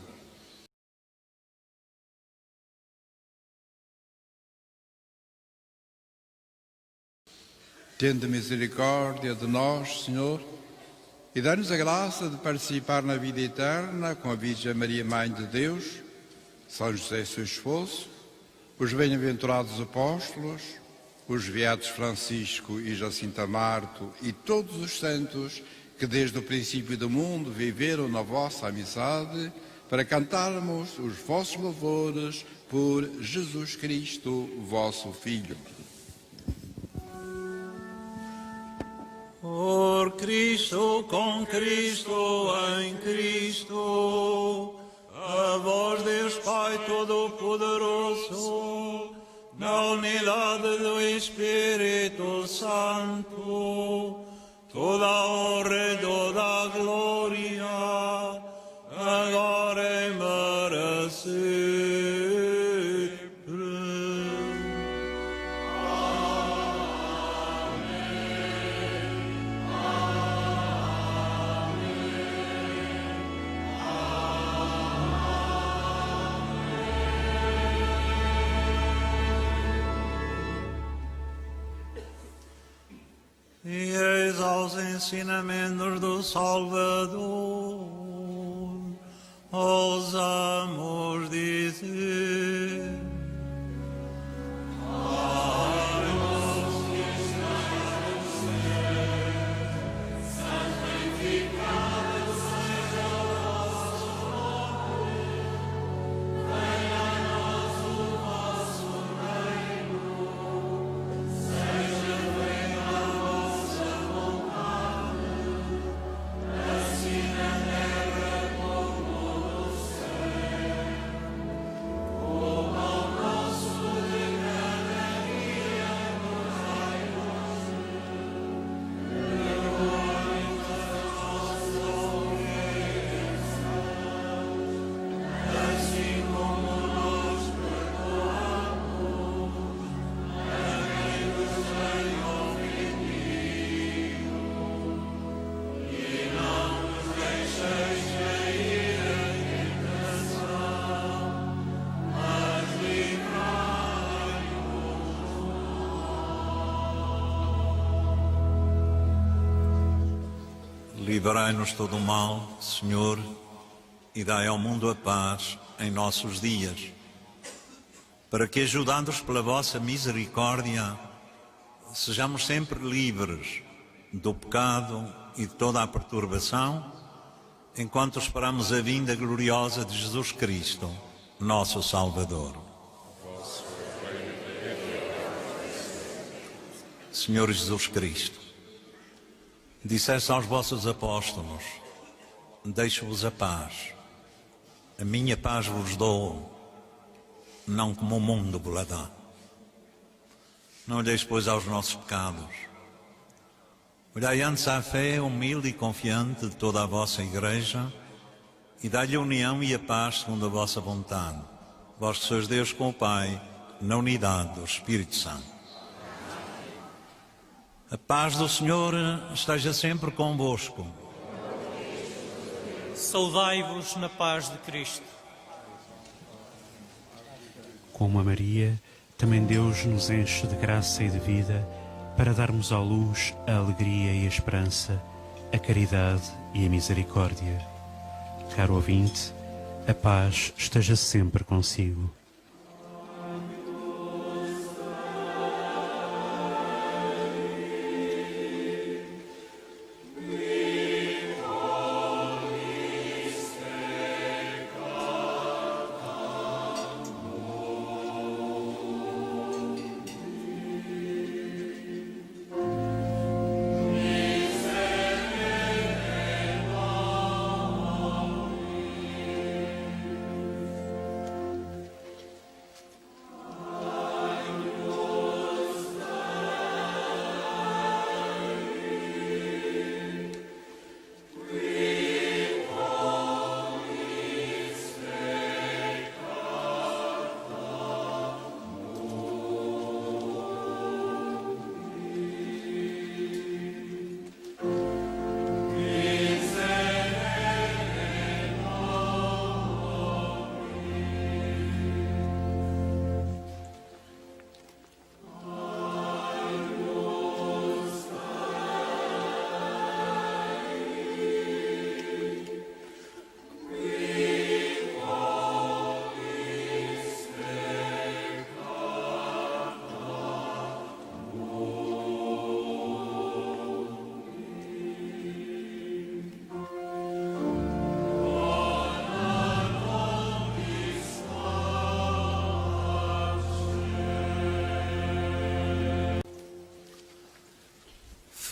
Tende misericórdia de nós, Senhor, e dá-nos a graça de participar na vida eterna com a Virgem Maria, Mãe de Deus, São José, seu esposo, os bem-aventurados apóstolos, os beatos Francisco e Jacinta Marto e todos os santos que desde o princípio do mundo viveram na vossa amizade, para cantarmos os vossos louvores por Jesus Cristo, vosso Filho. Por Cristo, com Cristo, em Cristo, a vós, Deus Pai Todo-Poderoso, na unidade do Espírito Santo, toda a honra e toda a glória, agora e para sempre. Fiéis aos ensinamentos do Salvador, ousamos dizer: livrai-nos todo o mal, Senhor, e dai ao mundo a paz em nossos dias, para que, ajudados pela vossa misericórdia, sejamos sempre livres do pecado e de toda a perturbação, enquanto esperamos a vinda gloriosa de Jesus Cristo, nosso Salvador. Senhor Jesus Cristo, disseste aos vossos apóstolos: deixo-vos a paz, a minha paz vos dou, não como o mundo vos dá. Não olheis, pois, aos nossos pecados, olhai antes à fé humilde e confiante de toda a vossa Igreja e dai-lhe a união e a paz segundo a vossa vontade, vós que sois Deus com o Pai, na unidade do Espírito Santo. A paz do Senhor esteja sempre convosco. Saudai-vos na paz de Cristo. Como a Maria, também Deus nos enche de graça e de vida para darmos à luz a alegria e a esperança, a caridade e a misericórdia. Caro ouvinte, a paz esteja sempre consigo.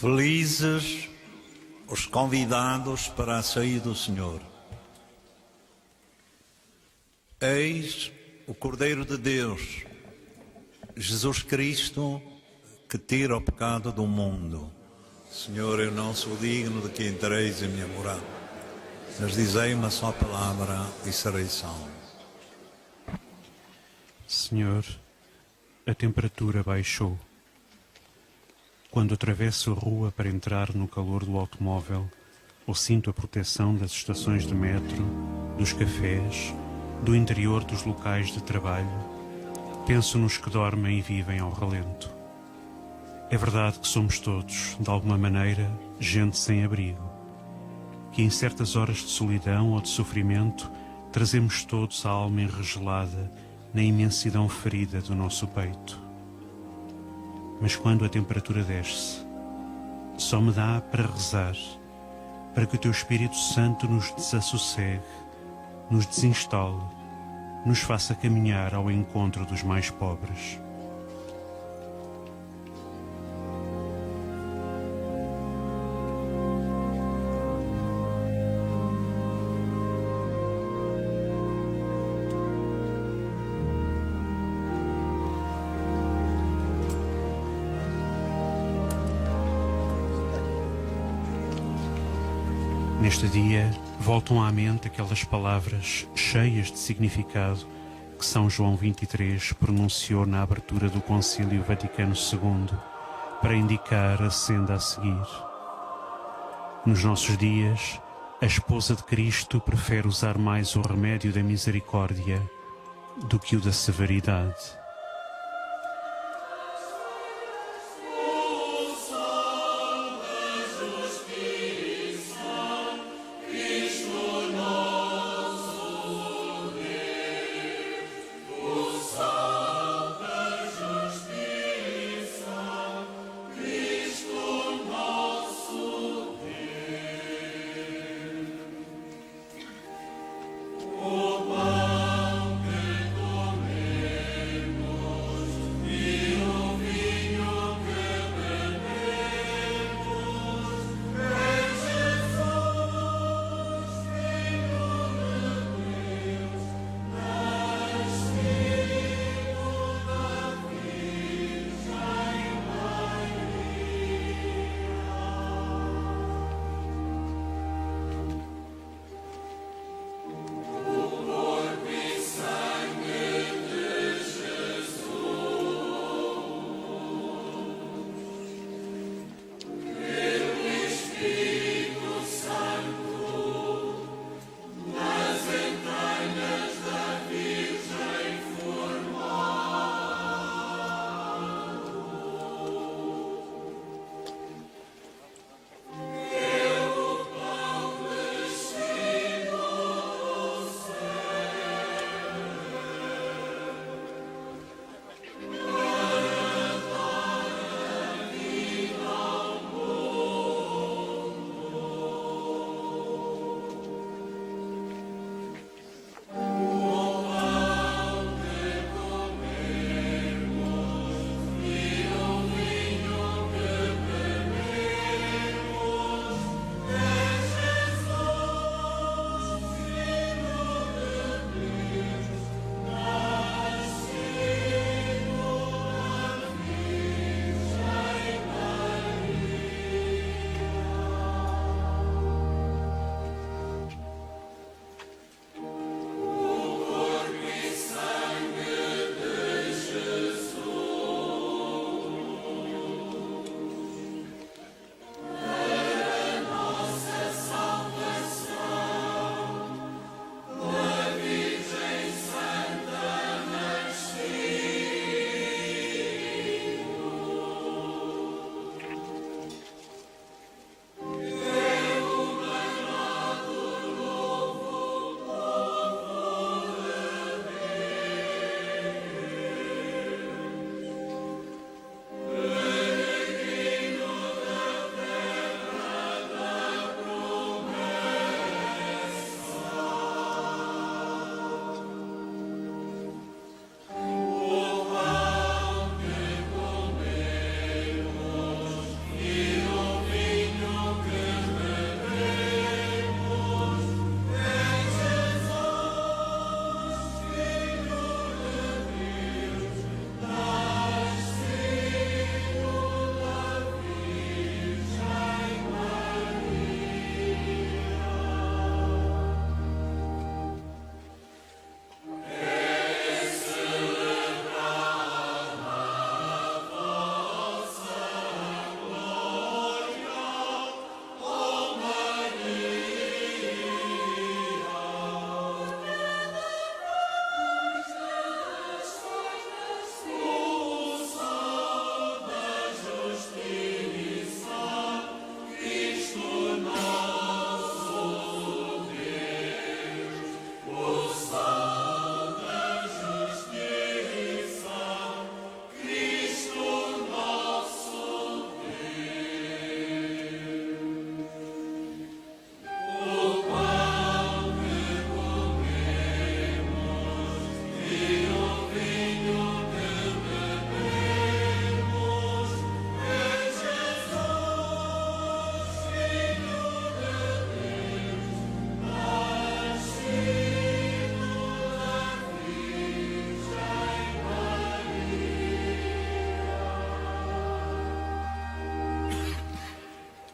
Felizes os convidados para a ceia do Senhor. Eis o Cordeiro de Deus, Jesus Cristo, que tira o pecado do mundo. Senhor, eu não sou digno de que entreis em minha morada, mas dizei uma só palavra e serei salvo. Senhor, a temperatura baixou. Quando atravesso a rua para entrar no calor do automóvel, ou sinto a proteção das estações de metro, dos cafés, do interior dos locais de trabalho, penso nos que dormem e vivem ao relento. É verdade que somos todos, de alguma maneira, gente sem abrigo, que em certas horas de solidão ou de sofrimento trazemos todos a alma enregelada na imensidão ferida do nosso peito. Mas quando a temperatura desce, só me dá para rezar, para que o Teu Espírito Santo nos desassossegue, nos desinstale, nos faça caminhar ao encontro dos mais pobres. Neste dia, voltam à mente aquelas palavras cheias de significado que São João XXIII pronunciou na abertura do Concílio Vaticano II para indicar a senda a seguir. Nos nossos dias, a esposa de Cristo prefere usar mais o remédio da misericórdia do que o da severidade.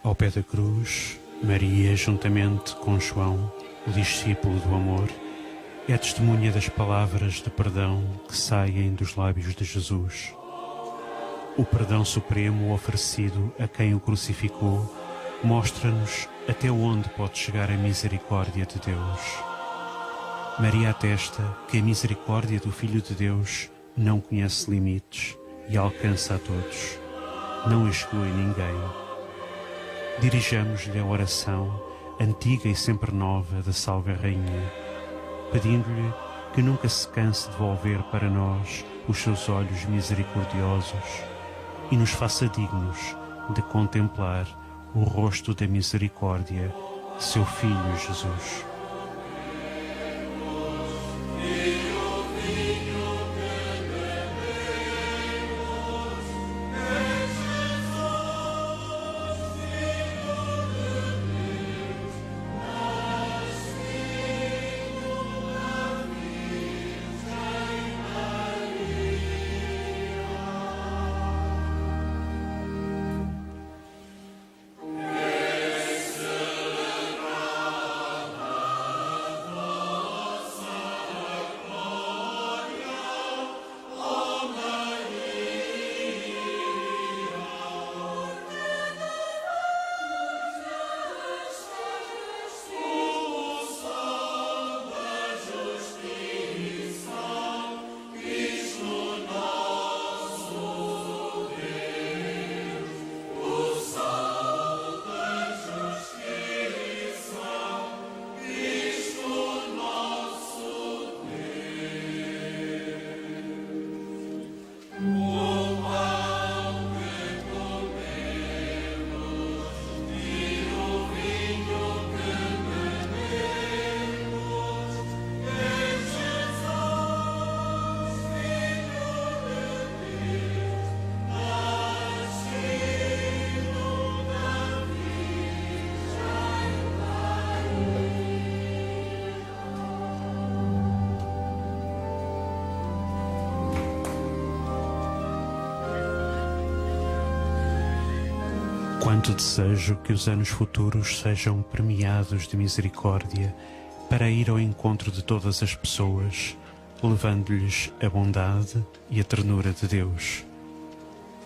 Ao pé da cruz, Maria, juntamente com João, o discípulo do amor, é testemunha das palavras de perdão que saem dos lábios de Jesus. O perdão supremo oferecido a quem o crucificou mostra-nos até onde pode chegar a misericórdia de Deus. Maria atesta que a misericórdia do Filho de Deus não conhece limites e alcança a todos. Não exclui ninguém. Dirijamos-lhe a oração antiga e sempre nova da Salve Rainha, pedindo-lhe que nunca se canse de volver para nós os seus olhos misericordiosos e nos faça dignos de contemplar o rosto da misericórdia, seu Filho Jesus. Quanto desejo que os anos futuros sejam premiados de misericórdia para ir ao encontro de todas as pessoas, levando-lhes a bondade e a ternura de Deus.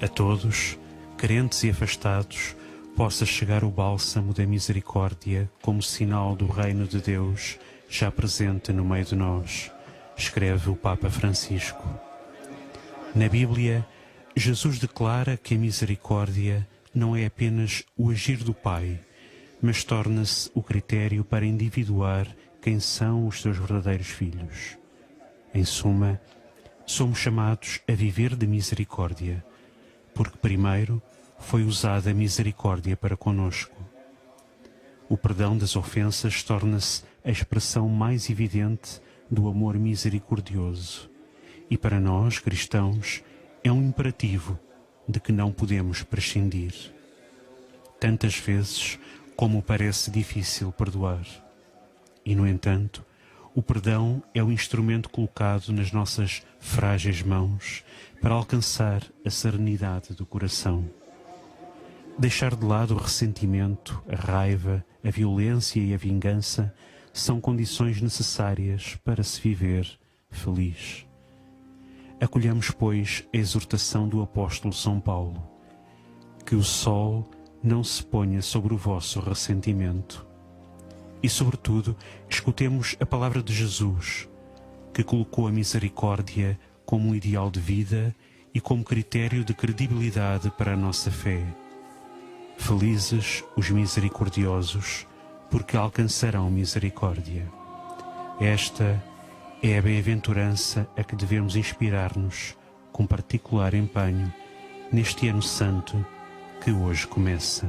A todos, crentes e afastados, possa chegar o bálsamo da misericórdia como sinal do reino de Deus já presente no meio de nós, escreve o Papa Francisco. Na Bíblia, Jesus declara que a misericórdia não é apenas o agir do Pai, mas torna-se o critério para individuar quem são os seus verdadeiros filhos. Em suma, somos chamados a viver de misericórdia, porque primeiro foi usada a misericórdia para conosco. O perdão das ofensas torna-se a expressão mais evidente do amor misericordioso e para nós, cristãos, é um imperativo de que não podemos prescindir. Tantas vezes como parece difícil perdoar. E, no entanto, o perdão é o instrumento colocado nas nossas frágeis mãos para alcançar a serenidade do coração. Deixar de lado o ressentimento, a raiva, a violência e a vingança são condições necessárias para se viver feliz. Acolhamos, pois, a exortação do apóstolo São Paulo: que o sol não se ponha sobre o vosso ressentimento. E, sobretudo, escutemos a palavra de Jesus, que colocou a misericórdia como um ideal de vida e como critério de credibilidade para a nossa fé. Felizes os misericordiosos, porque alcançarão misericórdia. Esta é a bem-aventurança a que devemos inspirar-nos com particular empenho neste ano santo que hoje começa.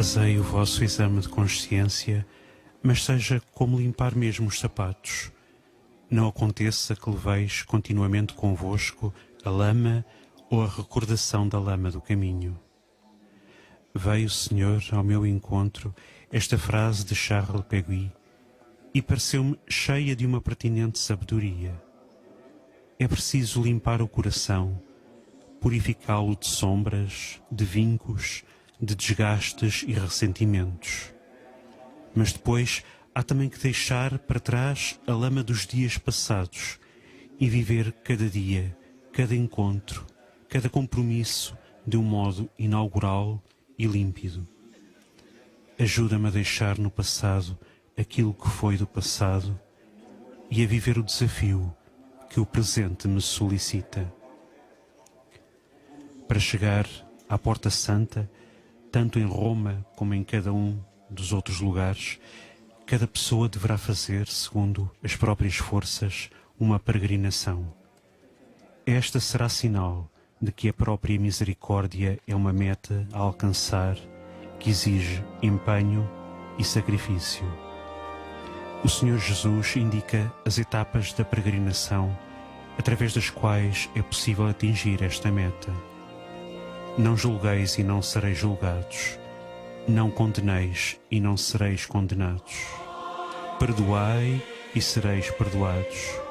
Fazei o vosso exame de consciência, mas seja como limpar mesmo os sapatos. Não aconteça que leveis continuamente convosco a lama ou a recordação da lama do caminho. Veio, Senhor, ao meu encontro esta frase de Charles Péguy e pareceu-me cheia de uma pertinente sabedoria. É preciso limpar o coração, purificá-lo de sombras, de vincos, de desgastes e ressentimentos. Mas depois há também que deixar para trás a lama dos dias passados e viver cada dia, cada encontro, cada compromisso de um modo inaugural e límpido. Ajuda-me a deixar no passado aquilo que foi do passado e a viver o desafio que o presente me solicita. Para chegar à Porta Santa, tanto em Roma como em cada um dos outros lugares, cada pessoa deverá fazer, segundo as próprias forças, uma peregrinação. Esta será sinal de que a própria misericórdia é uma meta a alcançar que exige empenho e sacrifício. O Senhor Jesus indica as etapas da peregrinação através das quais é possível atingir esta meta. Não julgueis e não sereis julgados. Não condeneis e não sereis condenados. Perdoai e sereis perdoados.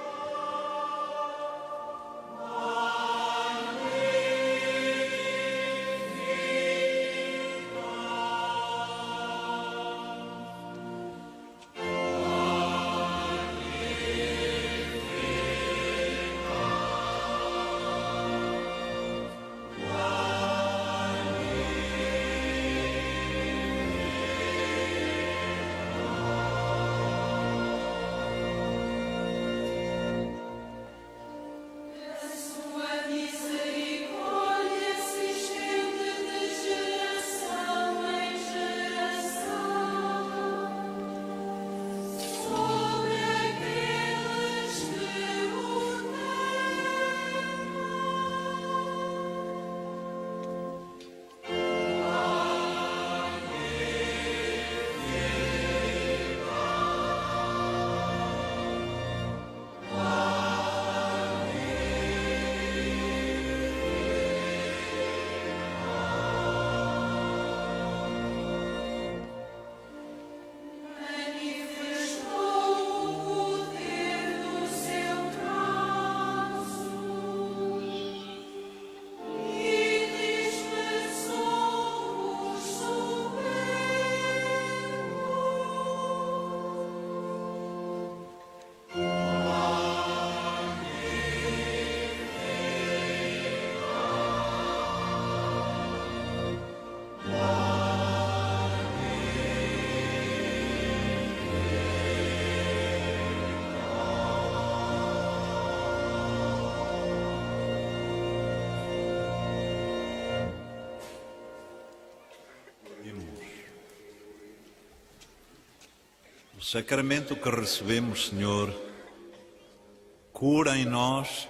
O sacramento que recebemos, Senhor, cura em nós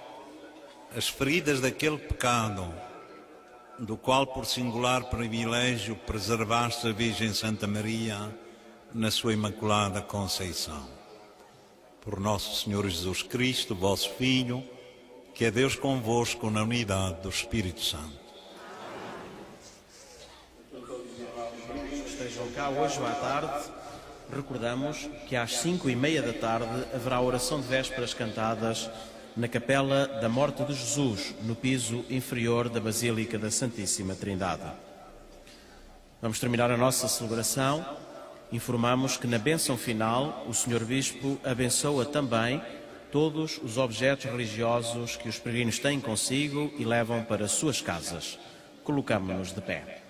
as feridas daquele pecado, do qual, por singular privilégio, preservaste a Virgem Santa Maria na sua Imaculada Conceição. Por nosso Senhor Jesus Cristo, vosso Filho, que é Deus convosco na unidade do Espírito Santo. Estejam cá hoje à tarde. Recordamos que às 5:30 da tarde haverá a oração de vésperas cantadas na Capela da Morte de Jesus, no piso inferior da Basílica da Santíssima Trindade. Vamos terminar a nossa celebração. Informamos que na bênção final o Sr. Bispo abençoa também todos os objetos religiosos que os peregrinos têm consigo e levam para suas casas. Colocamo-nos de pé.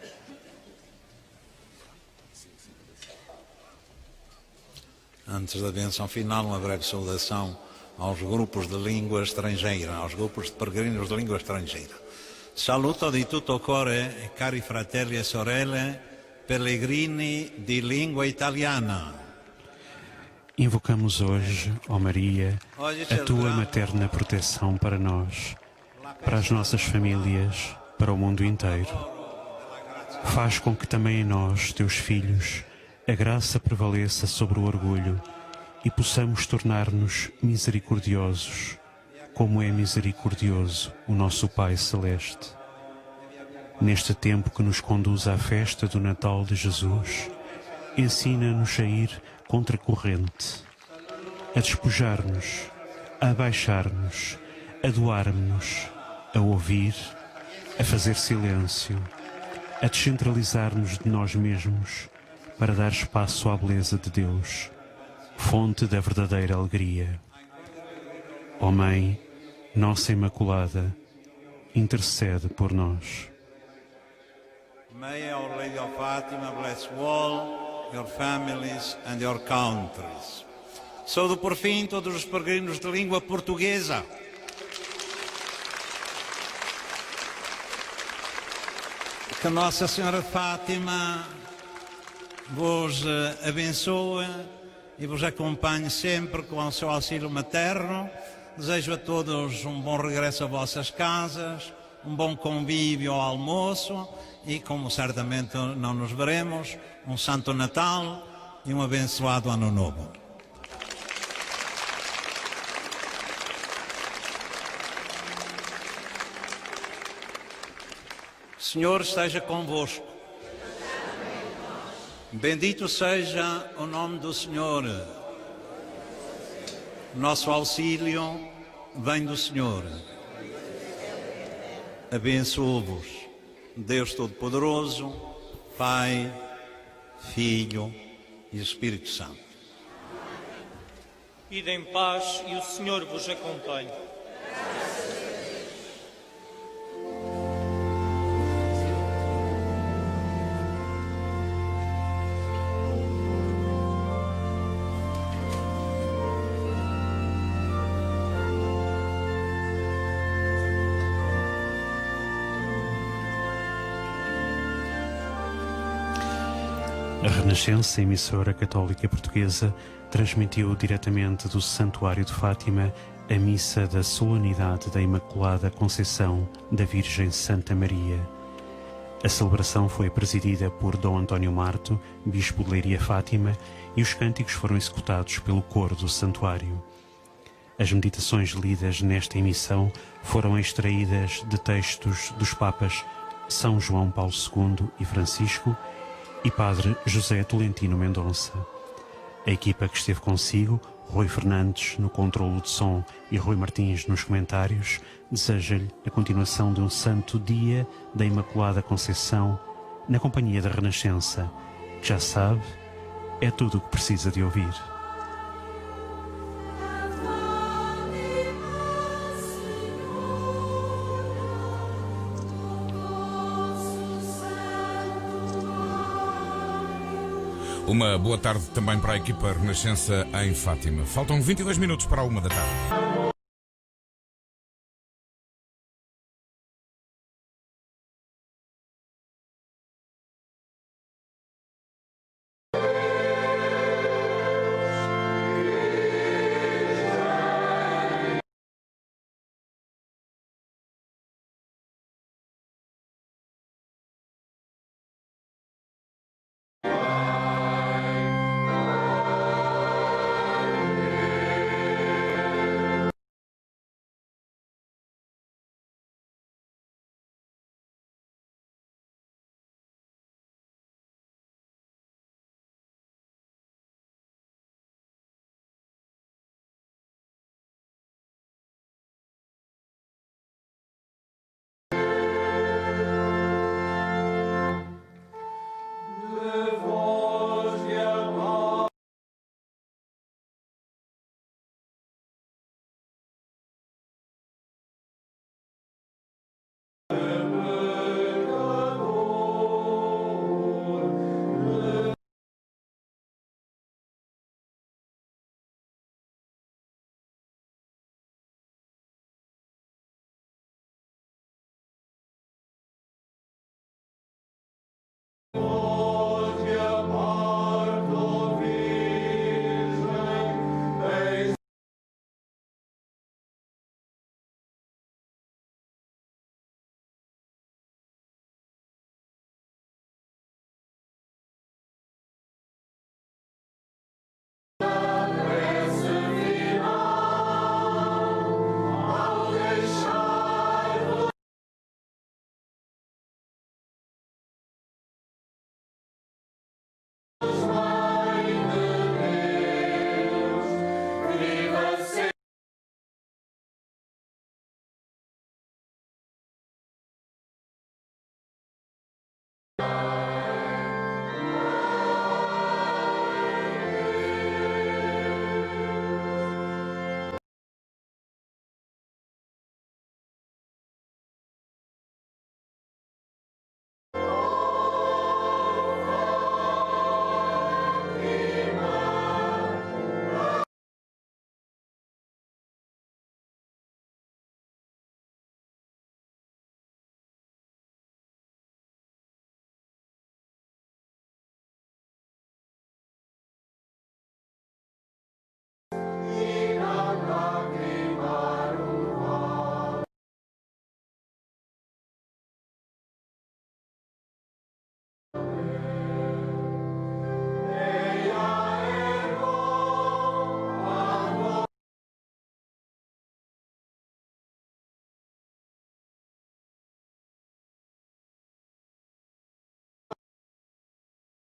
Antes da benção final, uma breve saudação aos grupos de língua estrangeira, aos grupos de peregrinos de língua estrangeira. Saluto di tutto cuore, cari fratelli e sorelle, pellegrini di língua italiana. Invocamos hoje, ó Maria, a tua materna proteção para nós, para as nossas famílias, para o mundo inteiro. Faz com que também em nós, teus filhos, a graça prevaleça sobre o orgulho e possamos tornar-nos misericordiosos, como é misericordioso o nosso Pai Celeste. Neste tempo que nos conduz à festa do Natal de Jesus, ensina-nos a ir contra a corrente, a despojar-nos, a abaixar-nos, a doar-nos, a ouvir, a fazer silêncio, a descentralizar-nos de nós mesmos para dar espaço à beleza de Deus, fonte da verdadeira alegria. Ó Mãe, nossa Imaculada, intercede por nós. May Our Lady of Fatima bless you all, your families and your countries. Saúdo por fim todos os peregrinos de língua portuguesa. Que Nossa Senhora de Fátima vos abençoe e vos acompanhe sempre com o seu auxílio materno. Desejo a todos um bom regresso a vossas casas, um bom convívio ao almoço e, como certamente não nos veremos, um Santo Natal e um abençoado Ano Novo. O Senhor esteja convosco. Bendito seja o nome do Senhor. Nosso auxílio vem do Senhor. Abençoo-vos, Deus Todo-Poderoso, Pai, Filho e Espírito Santo. Ide em paz e o Senhor vos acompanhe. A Renascença, emissora católica portuguesa, transmitiu diretamente do Santuário de Fátima a missa da solenidade da Imaculada Conceição da Virgem Santa Maria. A celebração foi presidida por Dom António Marto, bispo de Leiria Fátima, e os cânticos foram executados pelo coro do santuário. As meditações lidas nesta emissão foram extraídas de textos dos Papas São João Paulo II e Francisco e Padre José Tolentino Mendonça. A equipa que esteve consigo, Rui Fernandes no controlo de som e Rui Martins nos comentários, deseja-lhe a continuação de um santo dia da Imaculada Conceição na companhia da Renascença, que já sabe, é tudo o que precisa de ouvir. Uma boa tarde também para a equipa Renascença em Fátima. Faltam 22 minutos para a 1 da tarde.